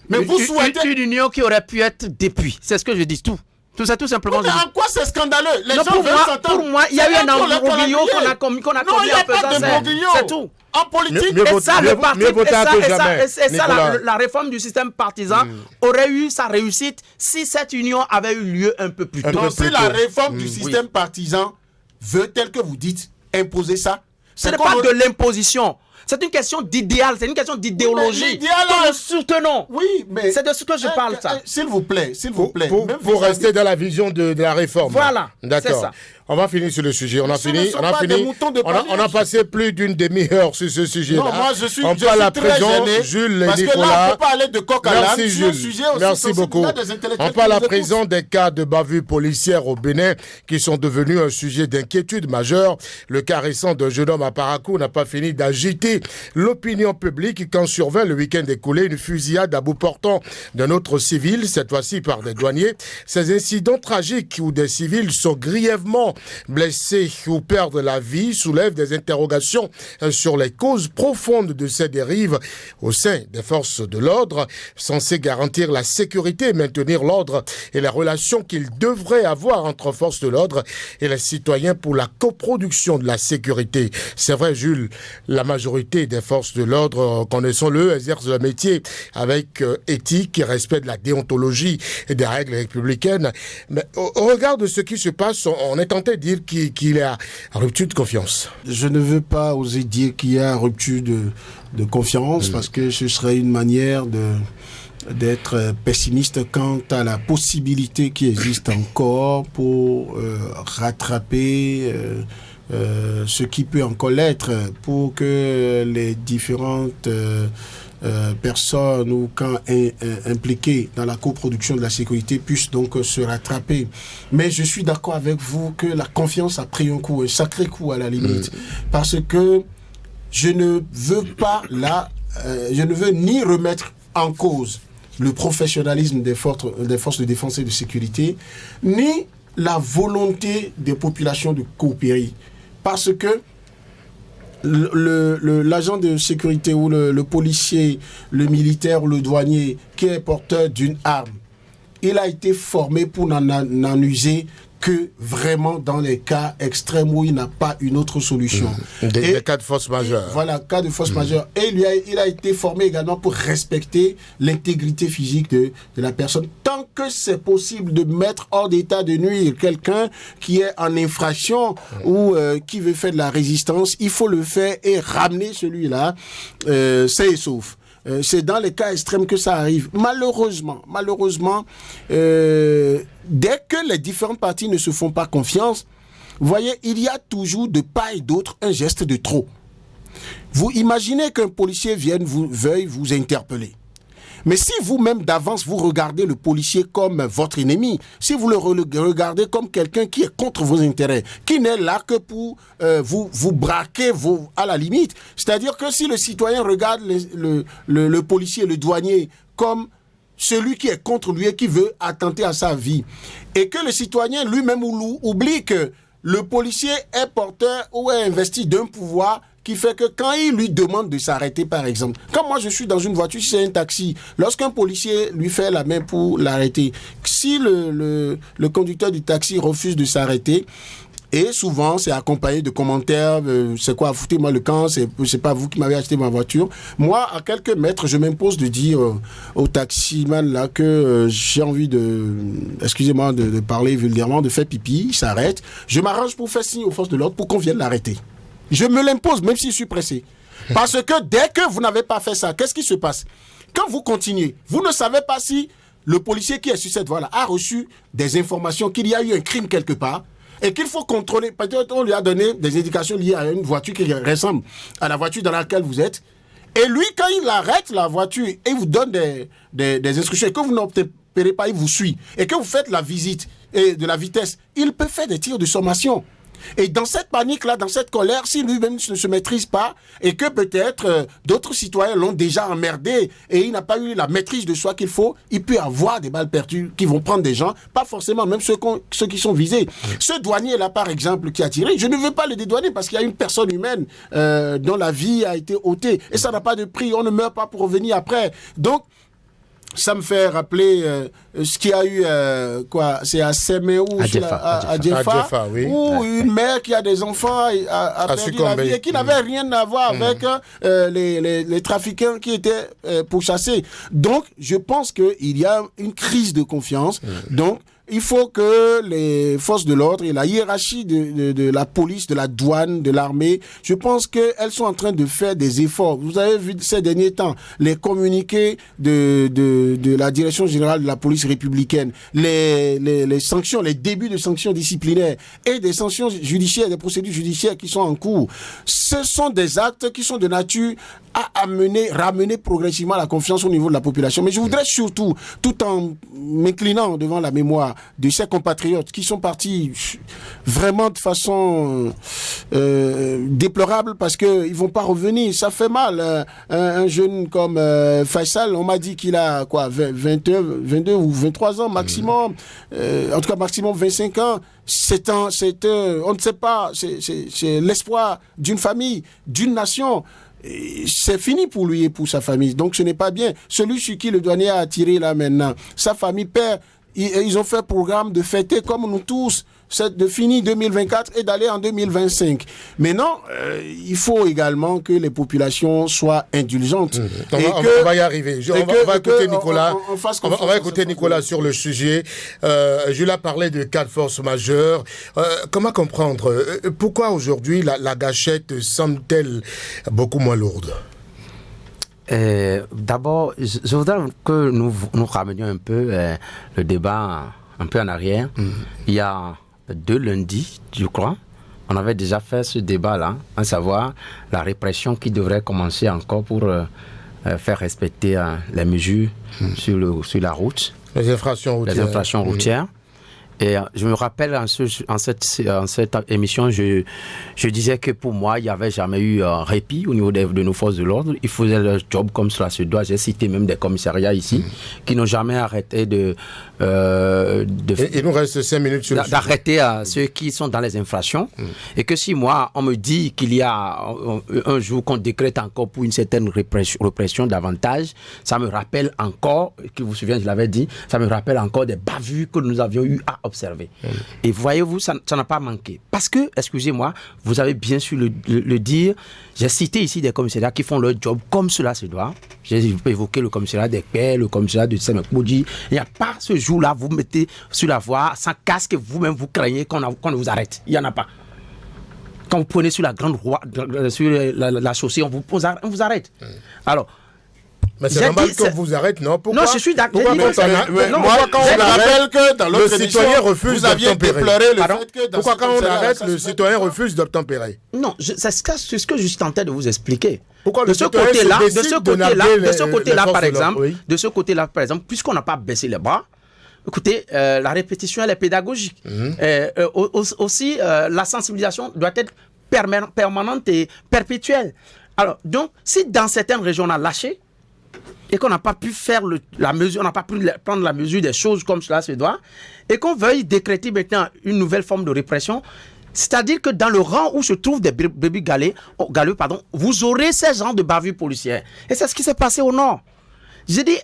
Mais vous souhaitez... Une union qui aurait pu être depuis. C'est ce que je dis, tout. Tout ça, tout simplement. Mais en quoi c'est scandaleux? Les non, gens veulent s'entendre. Pour moi, il y a eu un embroglio qu'on a commis en faisant ça. C'est tout. En politique, et ça, la réforme du système partisan aurait eu sa réussite si cette union avait eu lieu un peu plus tôt. Donc, si la réforme du système partisan veut, tel que vous dites, imposer ça, ce n'est pas de l'imposition. C'est une question d'idéal, c'est une question d'idéologie que nous soutenons. Oui, mais... C'est de ce que je parle, ça. S'il vous plaît. Pour rester dans la vision de la réforme. Voilà, d'accord. C'est ça. On va finir sur le sujet. On a passé plus d'une demi-heure sur ce sujet-là. Non, moi je suis très gêné. Jules parce Nicolas. Que là, on peut pas aller de coq à l'âne. Merci Jules. Merci beaucoup. On parle à présent des cas de bavure policière au Bénin qui sont devenus un sujet d'inquiétude majeure. Le cas récent d'un jeune homme à Parakou n'a pas fini d'agiter l'opinion publique quand survint le week-end écoulé une fusillade à bout portant d'un autre civil, cette fois-ci par des douaniers. Ces incidents tragiques où des civils sont grièvement blessés ou perdent la vie soulèvent des interrogations sur les causes profondes de ces dérives au sein des forces de l'ordre, censées garantir la sécurité et maintenir l'ordre et les relations qu'ils devraient avoir entre forces de l'ordre et les citoyens pour la coproduction de la sécurité. C'est vrai, Jules, la majorité des forces de l'ordre, connaissons-le, exercent le métier avec éthique et respect de la déontologie et des règles républicaines. Mais au regard de ce qui se passe, on est tenté de dire qu'il y a rupture de confiance. Je ne veux pas oser dire qu'il y a rupture de confiance parce que ce serait une manière d'être pessimiste quant à la possibilité qui existe encore pour rattraper ce qui peut encore l'être, pour que les différentes personnes ou camps impliqués dans la coproduction de la sécurité puissent donc se rattraper. Mais je suis d'accord avec vous que la confiance a pris un coup, un sacré coup à la limite, parce que je ne veux pas je ne veux ni remettre en cause le professionnalisme des forces de défense et de sécurité, ni la volonté des populations de coopérer. Parce que l'agent de sécurité ou le policier, le militaire ou le douanier qui est porteur d'une arme, il a été formé pour n'en user que vraiment dans les cas extrêmes où il n'a pas une autre solution. Des cas de force majeure. Voilà, cas de force majeure. Et il a été formé également pour respecter l'intégrité physique de la personne. Tant que c'est possible de mettre hors d'état de nuire quelqu'un qui est en infraction ou qui veut faire de la résistance, il faut le faire et ramener celui-là sain et sauf. C'est dans les cas extrêmes que ça arrive. Malheureusement, dès que les différentes parties ne se font pas confiance, vous voyez, il y a toujours de part et d'autre un geste de trop. Vous imaginez qu'un policier veuille vous interpeller. Mais si vous-même d'avance, vous regardez le policier comme votre ennemi, si vous le regardez comme quelqu'un qui est contre vos intérêts, qui n'est là que pour vous braquer à la limite, c'est-à-dire que si le citoyen regarde le policier, le douanier, comme celui qui est contre lui et qui veut attenter à sa vie, et que le citoyen lui-même oublie que le policier est porteur ou est investi d'un pouvoir qui fait que quand il lui demande de s'arrêter, par exemple, quand moi je suis dans une voiture, si c'est un taxi, lorsqu'un policier lui fait la main pour l'arrêter, si le conducteur du taxi refuse de s'arrêter, et souvent c'est accompagné de commentaires, c'est quoi, foutez-moi le camp, c'est pas vous qui m'avez acheté ma voiture. Moi, à quelques mètres, je m'impose de dire au taximan là que j'ai envie excusez-moi de parler vulgairement, de faire pipi, il s'arrête. Je m'arrange pour faire signe aux forces de l'ordre pour qu'on vienne l'arrêter. Je me l'impose, même si je suis pressé. Parce que dès que vous n'avez pas fait ça, qu'est-ce qui se passe? Quand vous continuez, vous ne savez pas si le policier qui est sur cette voie-là a reçu des informations qu'il y a eu un crime quelque part et qu'il faut contrôler. Peut-être on lui a donné des indications liées à une voiture qui ressemble à la voiture dans laquelle vous êtes. Et lui, quand il arrête la voiture et vous donne des instructions et que vous n'obtempérez pas, il vous suit et que vous faites la visite, et de la vitesse, il peut faire des tirs de sommation. Et dans cette panique-là, dans cette colère, si lui-même ne se maîtrise pas et que peut-être d'autres citoyens l'ont déjà emmerdé et il n'a pas eu la maîtrise de soi qu'il faut, il peut avoir des balles perdues qui vont prendre des gens, pas forcément même ceux qui sont visés. Ce douanier-là, par exemple, qui a tiré, je ne veux pas le dédouaner parce qu'il y a une personne humaine dont la vie a été ôtée et ça n'a pas de prix, on ne meurt pas pour revenir après. Donc, ça me fait rappeler ce qu'il y a eu, c'est à Séméou, à Djefa, oui. Où une mère qui a des enfants a perdu la vie et qui n'avait rien à voir avec les trafiquants qui étaient pourchassés. Donc, je pense qu'il y a une crise de confiance. Donc, il faut que les forces de l'ordre et la hiérarchie de la police, de la douane, de l'armée, je pense qu'elles sont en train de faire des efforts. Vous avez vu ces derniers temps les communiqués de la direction générale de la police républicaine, les sanctions, les débuts de sanctions disciplinaires et des sanctions judiciaires, des procédures judiciaires qui sont en cours. Ce sont des actes qui sont de nature à ramener progressivement la confiance au niveau de la population. Mais je voudrais surtout, tout en m'inclinant devant la mémoire de ces compatriotes qui sont partis vraiment de façon déplorable parce qu'ils vont pas revenir. Ça fait mal. Un jeune comme Faisal, on m'a dit qu'il a 22 ou 23 ans maximum. En tout cas, maximum 25 ans. On ne sait pas. C'est l'espoir d'une famille, d'une nation. C'est fini pour lui et pour sa famille. Donc ce n'est pas bien. Celui sur qui le douanier a tiré là maintenant, sa famille perd. Ils ont fait programme de fêter comme nous tous, de finir 2024 et d'aller en 2025. Maintenant, il faut également que les populations soient indulgentes. On va y arriver. On va écouter Nicolas. On va écouter Nicolas sur le sujet. Jules a parlé de cas de force majeure. Comment comprendre pourquoi aujourd'hui la gâchette semble-t-elle beaucoup moins lourde? D'abord, je voudrais que nous ramenions un peu le débat un peu en arrière. Il y a 2 lundis, je crois, on avait déjà fait ce débat-là, à savoir la répression qui devrait commencer encore pour faire respecter les mesures sur la route. Les infractions routières. Et je me rappelle en cette émission, je disais que pour moi, il n'y avait jamais eu un répit au niveau de nos forces de l'ordre. Ils faisaient leur job comme cela se doit. J'ai cité même des commissariats ici qui n'ont jamais arrêté il nous reste 5 minutes sur d'arrêter ceux qui sont dans les infractions. Et que si moi, on me dit qu'il y a un jour qu'on décrète encore pour une certaine répression davantage, ça me rappelle encore, que vous vous souvenez, je l'avais dit, ça me rappelle encore des bavures que nous avions eu à observer. Et voyez-vous, ça n'a pas manqué. Parce que, excusez-moi, vous avez bien su le dire, j'ai cité ici des commissariats qui font leur job comme cela se doit. J'ai évoqué le commissariat d'Ekpé, le commissariat de Semekoudi. Il n'y a pas ce jour-là, vous mettez sur la voie sans casque et vous-même vous craignez qu'on vous arrête. Il n'y en a pas. Quand vous prenez sur la grande voie, sur la chaussée, on vous arrête. Alors, mais c'est normal qu'on vous arrête, non? Pourquoi? Non, je suis d'accord. Moi, quand on arrête que dans l'autre citoyen refuse d'obtempérer. Pourquoi quand on arrête, le citoyen refuse d'obtempérer? Non, c'est ce que je suis tenté de vous expliquer. Pourquoi de ce côté-là, par exemple, puisqu'on n'a pas baissé les bras, écoutez, la répétition, elle est pédagogique. Aussi, la sensibilisation doit être permanente et perpétuelle. Alors, donc, si dans certaines régions on a lâché, et qu'on n'a pas pu faire la mesure, on n'a pas pu prendre la mesure des choses comme cela se doit, et qu'on veuille décréter maintenant une nouvelle forme de répression, c'est-à-dire que dans le rang où se trouvent des brebis galeux, vous aurez ces genres de bavures policières. Et c'est ce qui s'est passé au nord. J'ai dit,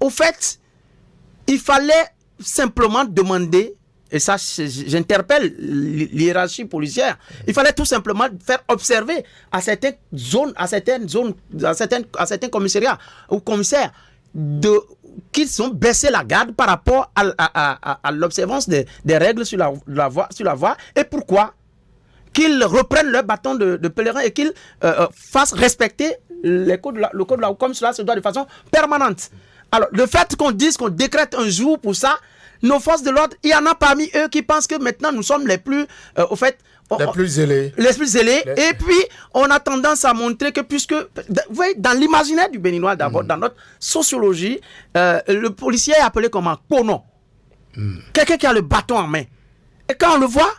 au fait, il fallait simplement demander, et ça j'interpelle l'hiérarchie policière, il fallait tout simplement faire observer à certaines commissariats ou commissaires qu'ils ont baissé la garde par rapport à l'observance des règles sur la voie. Et pourquoi? Qu'ils reprennent leur bâton de pèlerin et qu'ils fassent respecter le code de la route comme cela se doit de façon permanente. Alors, le fait qu'on dise qu'on décrète un jour pour ça, nos forces de l'ordre, il y en a parmi eux qui pensent que maintenant nous sommes les plus, les plus zélés. Et puis, on a tendance à montrer que puisque, vous voyez, dans l'imaginaire du Béninois d'abord, dans notre sociologie, le policier est appelé comme un kono. Quelqu'un qui a le bâton en main. Et quand on le voit,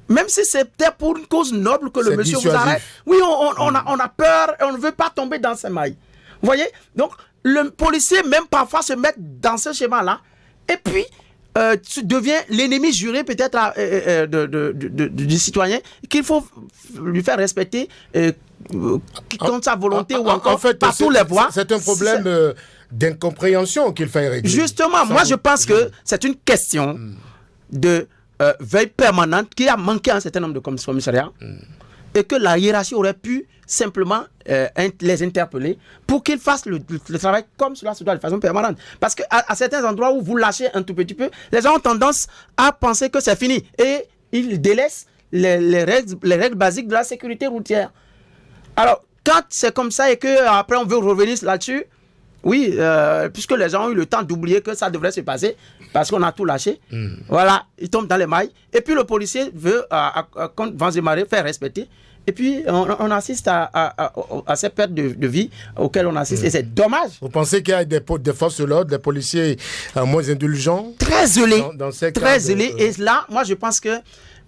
même si c'est peut-être pour une cause noble que le monsieur vous arrête, oui, on a peur et on ne veut pas tomber dans ces mailles. Vous voyez? Donc, le policier, même parfois, se met dans ce schéma-là, et puis, devient l'ennemi juré peut-être du citoyen, qu'il faut lui faire respecter contre sa volonté ou encore par tous les voies. C'est un problème d'incompréhension qu'il fait régler. Justement, moi je pense que c'est une question de veille permanente qui a manqué à un certain nombre de commissariats et que la hiérarchie aurait pu simplement les interpeller pour qu'ils fassent le travail comme cela se doit de façon permanente. Parce qu'à certains endroits où vous lâchez un tout petit peu, les gens ont tendance à penser que c'est fini et ils délaissent les règles basiques de la sécurité routière. Alors, quand c'est comme ça et qu'après on veut revenir là-dessus, oui, puisque les gens ont eu le temps d'oublier que ça devrait se passer, parce qu'on a tout lâché, voilà, ils tombent dans les mailles. Et puis le policier veut, contre vents et marées, faire respecter. Et puis on assiste à ces pertes de vie auxquelles on assiste. Et c'est dommage. Vous pensez qu'il y a des forces de l'ordre, des policiers moins indulgents? Très zélés. Dans ces très zélés. Et là, moi je pense que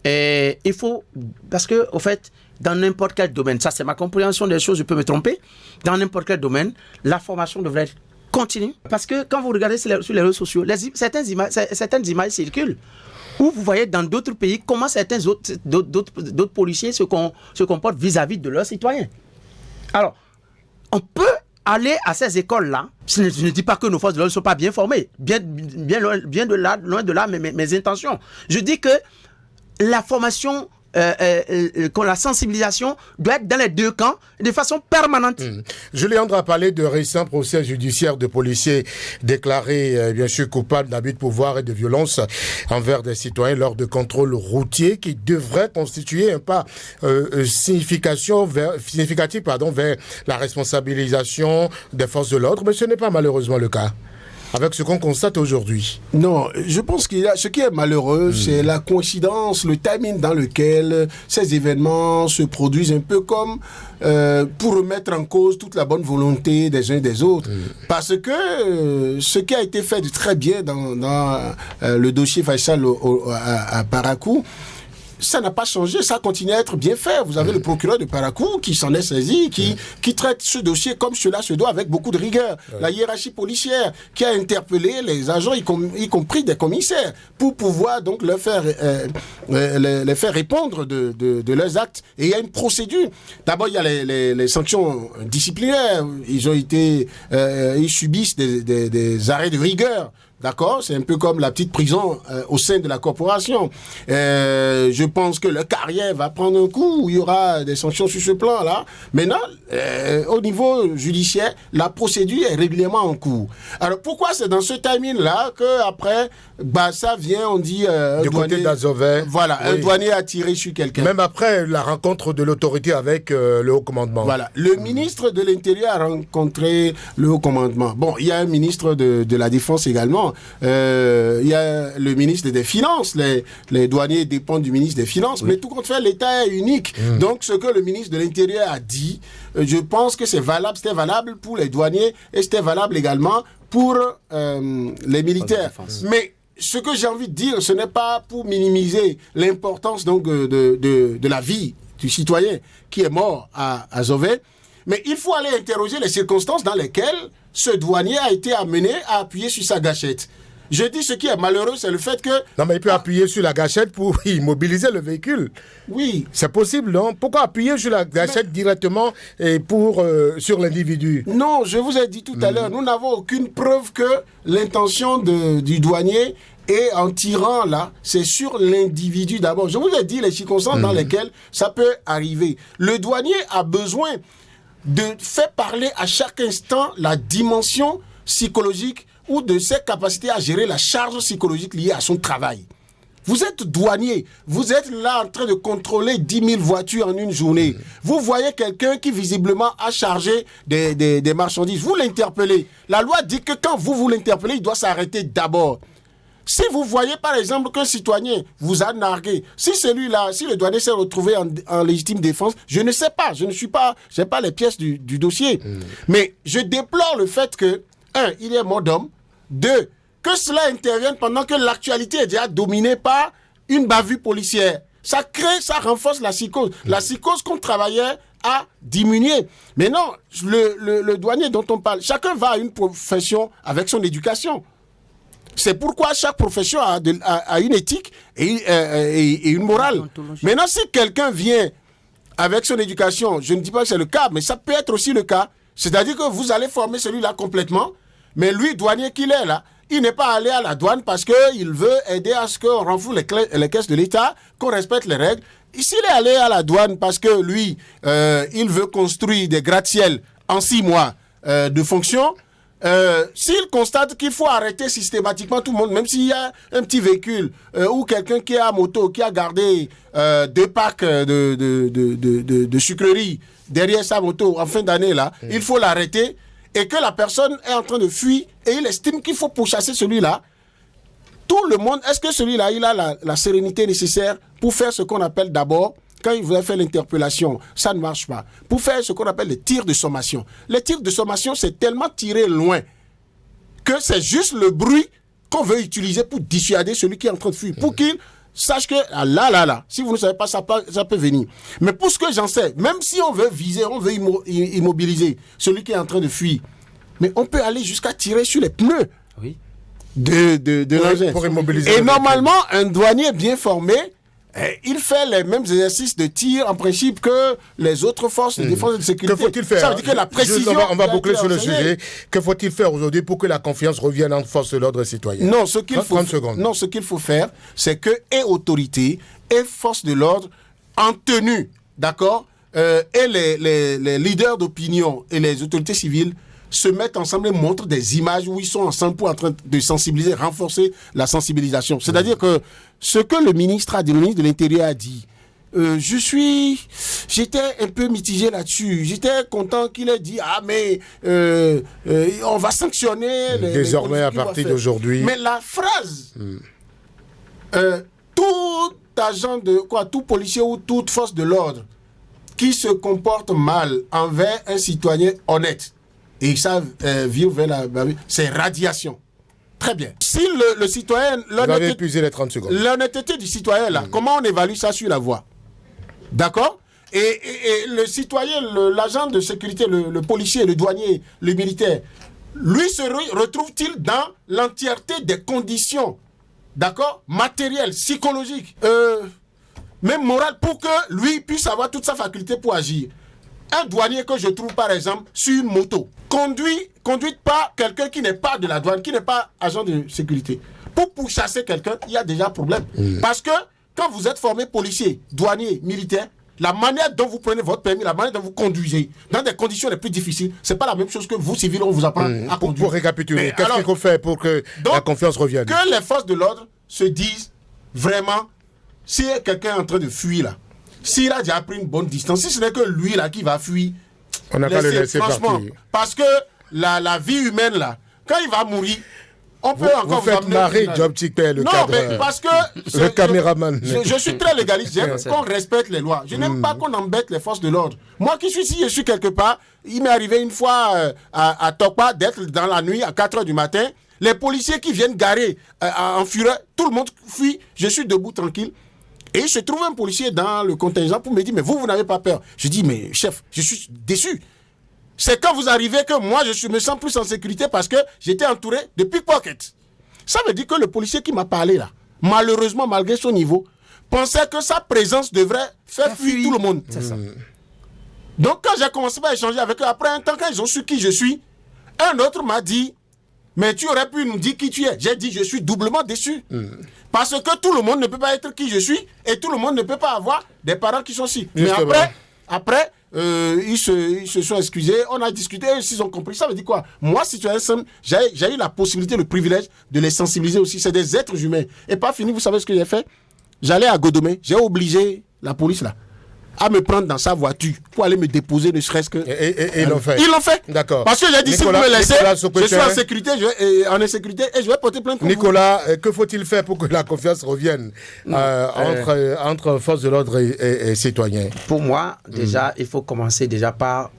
il faut, parce que au fait, dans n'importe quel domaine, ça c'est ma compréhension des choses, je peux me tromper, dans n'importe quel domaine, la formation devrait être continue. Parce que quand vous regardez sur les réseaux sociaux, certaines images circulent, où vous voyez dans d'autres pays comment certains d'autres policiers se comportent vis-à-vis de leurs citoyens. Alors, on peut aller à ces écoles-là. Je ne dis pas que nos forces de l'ordre ne sont pas bien formées, bien loin de là mes intentions. Je dis que la formation, la sensibilisation doit être dans les deux camps de façon permanente. Julien André a parlé de récents procès judiciaires de policiers déclarés bien sûr coupables d'abus de pouvoir et de violence envers des citoyens lors de contrôles routiers qui devraient constituer un pas significatif vers la responsabilisation des forces de l'ordre, mais ce n'est pas malheureusement le cas. Avec ce qu'on constate aujourd'hui. Non, je pense que ce qui est malheureux, c'est la coïncidence, le timing dans lequel ces événements se produisent, un peu comme pour remettre en cause toute la bonne volonté des uns et des autres. Parce que ce qui a été fait de très bien dans le dossier Faisal à Parakou, ça n'a pas changé, ça continue à être bien fait. Vous avez le procureur de Parakou qui s'en est saisi, qui traite ce dossier comme cela se doit avec beaucoup de rigueur. La hiérarchie policière qui a interpellé les agents, y compris des commissaires, pour pouvoir donc les faire répondre de leurs actes. Et il y a une procédure. D'abord, il y a les sanctions disciplinaires. Ils subissent des arrêts de rigueur. D'accord, c'est un peu comme la petite prison au sein de la corporation. Je pense que leur carrière va prendre un coup où il y aura des sanctions sur ce plan-là. Maintenant, au niveau judiciaire, la procédure est régulièrement en cours. Alors pourquoi c'est dans ce timing-là que après, ça vient, on dit du côté d'Azové. Voilà, un douanier a tiré sur quelqu'un. Même après la rencontre de l'autorité avec le haut commandement. Voilà, le ministre de l'Intérieur a rencontré le haut commandement. Bon, il y a un ministre de la Défense également. Il y a le ministre des Finances. Les douaniers dépendent du ministre des Finances. Mais tout compte fait, l'État est unique. Donc, ce que le ministre de l'Intérieur a dit, je pense que c'était valable pour les douaniers et c'était valable également pour les militaires. Mais ce que j'ai envie de dire, ce n'est pas pour minimiser l'importance donc de la vie du citoyen qui est mort à Zové, mais il faut aller interroger les circonstances dans lesquelles ce douanier a été amené à appuyer sur sa gâchette. Je dis ce qui est malheureux, c'est le fait que... Non, mais il peut appuyer sur la gâchette pour immobiliser le véhicule. Oui. C'est possible, non? Pourquoi appuyer sur la gâchette directement et sur l'individu? Non, je vous ai dit tout à l'heure, nous n'avons aucune preuve que l'intention du douanier et en tirant là, c'est sur l'individu d'abord. Je vous ai dit les circonstances dans lesquelles ça peut arriver. Le douanier a besoin de faire parler à chaque instant la dimension psychologique ou de ses capacités à gérer la charge psychologique liée à son travail. Vous êtes douanier, vous êtes là en train de contrôler 10 000 voitures en une journée. Vous voyez quelqu'un qui visiblement a chargé des marchandises, vous l'interpellez. La loi dit que quand vous l'interpellez, il doit s'arrêter d'abord. Si vous voyez par exemple qu'un citoyen vous a nargué, si le douanier s'est retrouvé en légitime défense, je ne sais pas, je n'ai pas les pièces du dossier. Mais je déplore le fait que, 1, il est mort d'homme, 2, que cela intervienne pendant que l'actualité est déjà dominée par une bavure policière. Ça renforce la psychose. La psychose qu'on travaillait à diminuer. Mais non, le douanier dont on parle, chacun va à une profession avec son éducation. C'est pourquoi chaque profession a une éthique et une morale. Maintenant, si quelqu'un vient avec son éducation, je ne dis pas que c'est le cas, mais ça peut être aussi le cas. C'est-à-dire que vous allez former celui-là complètement, mais lui, douanier qu'il est là, il n'est pas allé à la douane parce qu'il veut aider à ce qu'on renfloue les caisses de l'État, qu'on respecte les règles. S'il est allé à la douane parce que lui, il veut construire des gratte-ciel en 6 mois de fonction, s'il constate qu'il faut arrêter systématiquement tout le monde, même s'il y a un petit véhicule ou quelqu'un qui est à moto, qui a gardé 2 packs de sucreries derrière sa moto en fin d'année, là, il faut l'arrêter, et que la personne est en train de fuir et il estime qu'il faut pourchasser celui-là, tout le monde, est-ce que celui-là, il a la sérénité nécessaire pour faire ce qu'on appelle d'abord, quand il voulait faire l'interpellation, ça ne marche pas, pour faire ce qu'on appelle les tirs de sommation. Les tirs de sommation, c'est tellement tiré loin que c'est juste le bruit qu'on veut utiliser pour dissuader celui qui est en train de fuir, pour qu'il sache que là, si vous ne savez pas, ça peut venir. Mais pour ce que j'en sais, même si on veut viser, on veut immobiliser celui qui est en train de fuir, mais on peut aller jusqu'à tirer sur les pneus de l'engin. Pour immobiliser. Et normalement, un douanier bien formé, il fait les mêmes exercices de tir en principe que les autres forces de défense et de sécurité. Que faut-il faire? Ça veut dire que la précision... On va boucler sur le sujet. Que faut-il faire aujourd'hui pour que la confiance revienne entre forces de l'ordre et citoyens? Non, ce qu'il faut faire, c'est que et autorités et forces de l'ordre en tenue, d'accord, et les leaders d'opinion et les autorités civiles se mettent ensemble et montrent des images où ils sont ensemble pour en train de sensibiliser, renforcer la sensibilisation. C'est-à-dire que ce que le ministre de l'Intérieur a dit, j'étais un peu mitigé là-dessus. J'étais content qu'il ait dit, mais on va sanctionner désormais à partir d'aujourd'hui. Mais la phrase, tout agent tout policier ou toute force de l'ordre qui se comporte mal envers un citoyen honnête, et ils savent vivre vers c'est radiation. Très bien. Si le citoyen... Vous avez épuisé les 30 secondes. L'honnêteté du citoyen, là, comment on évalue ça sur la voie? D'accord? Et le citoyen, l'agent de sécurité, le policier, le douanier, le militaire, lui se retrouve-t-il dans l'entièreté des conditions, d'accord, matérielles, psychologiques, même morales, pour que lui puisse avoir toute sa faculté pour agir? Un douanier que je trouve, par exemple, sur une moto, conduite par quelqu'un qui n'est pas de la douane, qui n'est pas agent de sécurité, pour pourchasser quelqu'un, il y a déjà problème. Parce que quand vous êtes formé policier, douanier, militaire, la manière dont vous prenez votre permis, la manière dont vous conduisez, dans des conditions les plus difficiles, c'est pas la même chose que vous, civils, on vous apprend à conduire. Pour récapituler, qu'est-ce qu'il faut faire pour que la confiance revienne? Que les forces de l'ordre se disent vraiment, si quelqu'un est en train de fuir là, s'il a déjà pris une bonne distance, si ce n'est que lui là qui va fuir, on n'a pas le laisser franchement, partir. parce que la vie humaine là, quand il va mourir, on peut encore vous faites marrer Job Tikpé, le cadre. Non, mais parce que le caméraman. Je suis très légaliste, j'aime qu'on respecte les lois. Je n'aime pas qu'on embête les forces de l'ordre. Moi qui suis ici, je suis quelque part, il m'est arrivé une fois à Tokpa d'être dans la nuit à 4h du matin. Les policiers qui viennent garer en fureur, tout le monde fuit, je suis debout tranquille. Et je trouve un policier dans le contingent pour me dire, mais vous n'avez pas peur. Je dis, mais chef, je suis déçu. C'est quand vous arrivez que moi, je me sens plus en sécurité parce que j'étais entouré de pickpockets. Ça veut dire que le policier qui m'a parlé là, malheureusement, malgré son niveau, pensait que sa présence devrait faire fuir tout le monde. C'est ça. Donc quand j'ai commencé à échanger avec eux, après un temps, quand ils ont su qui je suis, un autre m'a dit, mais tu aurais pu nous dire qui tu es. J'ai dit, je suis doublement déçu. Parce que tout le monde ne peut pas être qui je suis et tout le monde ne peut pas avoir des parents qui sont ici. Mais après ils se sont excusés, on a discuté, ils ont compris. Ça veut dire quoi? Moi, citoyen simple, j'ai eu la possibilité, le privilège de les sensibiliser aussi. C'est des êtres humains. Et pas fini, vous savez ce que j'ai fait? J'allais à Godomé, j'ai obligé la police là à me prendre dans sa voiture pour aller me déposer, ne serait-ce que... Et ils l'ont fait. Ils l'ont fait. D'accord. Parce que j'ai dit, si vous me laissez, je suis en sécurité, insécurité et je vais porter plainte contre Nicolas, que faut-il faire pour que la confiance revienne entre forces de l'ordre et citoyens? Pour moi, déjà, il faut commencer déjà par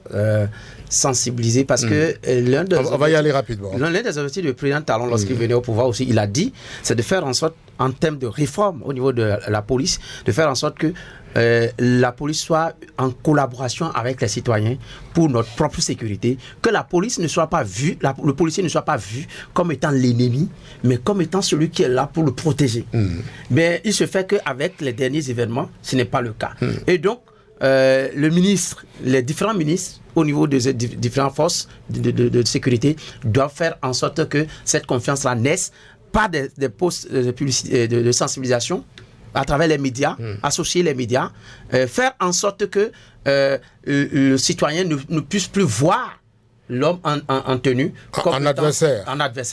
sensibiliser parce que on va y aller rapidement. L'un des objectifs du président Talon, lorsqu'il venait au pouvoir aussi, il a dit, c'est de faire en sorte, en termes de réforme au niveau de la police, de faire en sorte que la police soit en collaboration avec les citoyens pour notre propre sécurité, que la police ne soit pas vue, le policier ne soit pas vu comme étant l'ennemi, mais comme étant celui qui est là pour le protéger. Mais il se fait qu'avec les derniers événements, ce n'est pas le cas. Et donc, le ministre, les différents ministres au niveau des différentes forces de sécurité doivent faire en sorte que cette confiance-là naisse par des postes de sensibilisation à travers les médias, associer les médias, faire en sorte que le citoyen ne puisse plus voir l'homme en tenue comme en adversaire.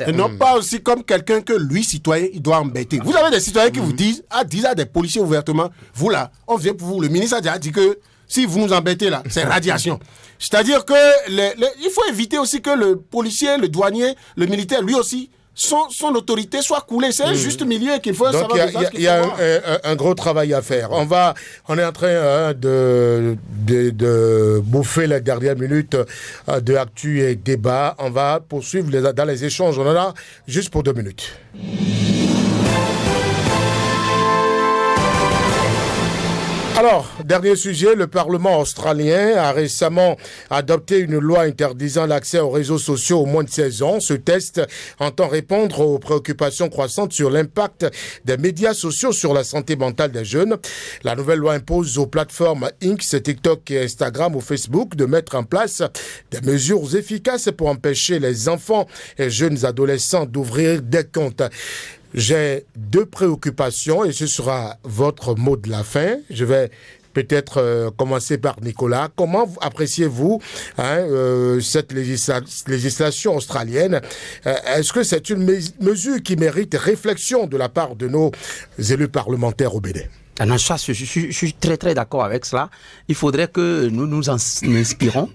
Et non pas aussi comme quelqu'un que lui, citoyen, il doit embêter. Vous avez des citoyens qui vous disent à des policiers ouvertement, vous là, on vient pour vous. Le ministre a déjà dit que si vous nous embêtez là, c'est radiation. C'est-à-dire que il faut éviter aussi que le policier, le douanier, le militaire, lui aussi, son autorité soit coulée. C'est un juste milieu qu'il faut savoir. Donc il y a un gros travail à faire. On est en train de bouffer la dernière minute de Actu et Débat. On va poursuivre dans les échanges. On en a juste pour 2 minutes. Alors, dernier sujet, le Parlement australien a récemment adopté une loi interdisant l'accès aux réseaux sociaux aux moins de 16 ans. Ce texte entend répondre aux préoccupations croissantes sur l'impact des médias sociaux sur la santé mentale des jeunes. La nouvelle loi impose aux plateformes X, TikTok et Instagram ou Facebook de mettre en place des mesures efficaces pour empêcher les enfants et jeunes adolescents d'ouvrir des comptes. J'ai 2 préoccupations et ce sera votre mot de la fin. Je vais peut-être commencer par Nicolas. Comment appréciez-vous cette législation australienne? Est-ce que c'est une mesure qui mérite réflexion de la part de nos élus parlementaires au Bénin? Non, je suis très très d'accord avec cela. Il faudrait que nous nous inspirons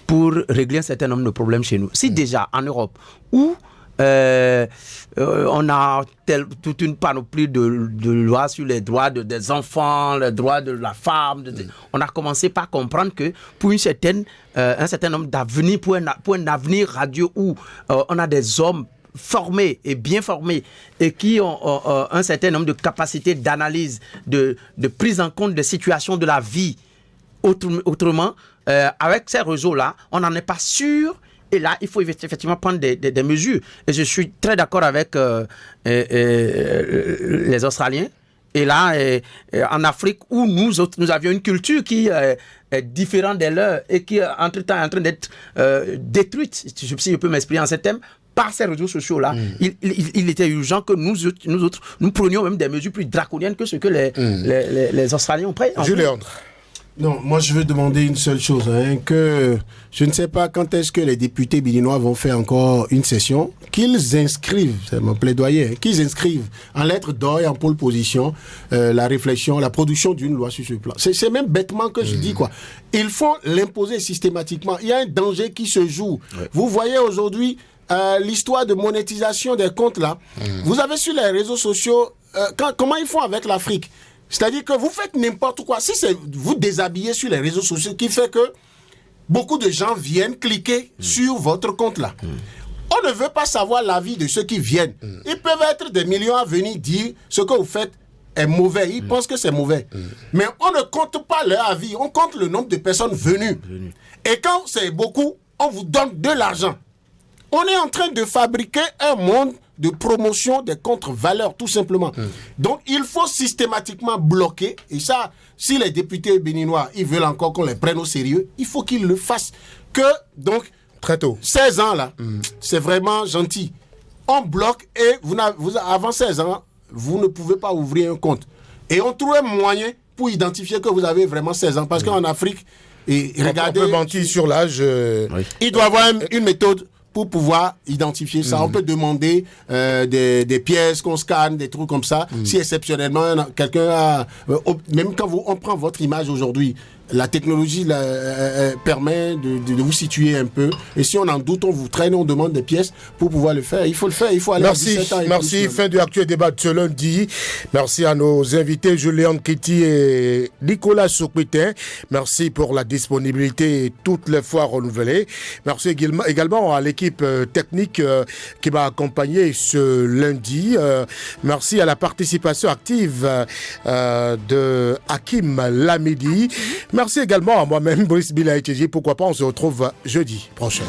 pour régler un certain nombre de problèmes chez nous. Si déjà en Europe, où on a toute une panoplie de lois sur les droits des enfants, les droits de la femme. On a commencé par comprendre que pour un certain nombre d'avenir, pour un avenir radieux où on a des hommes formés et bien formés et qui ont un certain nombre de capacités d'analyse, de prise en compte des situations de la vie. Autrement, avec ces réseaux-là, on n'en est pas sûr. Et là, il faut effectivement prendre des mesures. Et je suis très d'accord avec les Australiens. Et là, en Afrique, où nous avions une culture qui est différente de leur et qui, entre-temps, est en train d'être détruite, si je peux m'exprimer en ces termes, par ces réseaux sociaux-là. Il était urgent que nous autres, nous prenions même des mesures plus draconiennes que ce que les Australiens ont pris. Julien. Non, moi je veux demander une seule chose, que je ne sais pas quand est-ce que les députés béninois vont faire encore une session, qu'ils inscrivent, c'est mon plaidoyer, qu'ils inscrivent en lettres d'or et en pole position la réflexion, la production d'une loi sur ce plan. C'est même bêtement que je dis quoi. Il faut l'imposer systématiquement. Il y a un danger qui se joue. Ouais. Vous voyez aujourd'hui l'histoire de monétisation des comptes là. Vous avez sur les réseaux sociaux, comment ils font avec l'Afrique? C'est-à-dire que vous faites n'importe quoi. Si c'est vous déshabillez sur les réseaux sociaux, qui fait que beaucoup de gens viennent cliquer sur votre compte là. On ne veut pas savoir l'avis de ceux qui viennent. Ils peuvent être des millions à venir dire ce que vous faites est mauvais. Ils pensent que c'est mauvais. Mais on ne compte pas leur avis. On compte le nombre de personnes venues. Et quand c'est beaucoup, on vous donne de l'argent. On est en train de fabriquer un monde de promotion des contre-valeurs, tout simplement. Donc, il faut systématiquement bloquer. Et ça, si les députés béninois, ils veulent encore qu'on les prenne au sérieux, il faut qu'ils le fassent. Que, donc, très tôt. 16 ans, là, c'est vraiment gentil. On bloque et avant 16 ans, vous ne pouvez pas ouvrir un compte. Et on trouve un moyen pour identifier que vous avez vraiment 16 ans. Parce qu'en Afrique, et regardez... On peut mentir sur l'âge. Il doit y avoir une méthode pour pouvoir identifier ça. On peut demander des pièces qu'on scanne, des trucs comme ça. Si exceptionnellement quelqu'un a... même quand on prend votre image aujourd'hui, la technologie permet de vous situer un peu. Et si on en doute, on vous traîne, on demande des pièces pour pouvoir le faire. Il faut le faire, il faut aller à 17 ans. Merci. Fin du actuel débat de ce lundi. Merci à nos invités, Julien Nkiti et Nicolas Soukouité. Merci pour la disponibilité toutes les fois renouvelée. Merci également à l'équipe technique qui m'a accompagné ce lundi. Merci à la participation active de Hakim Lamidi. Merci également à moi-même, Brice Bilaïtiji. Pourquoi pas, on se retrouve jeudi prochain.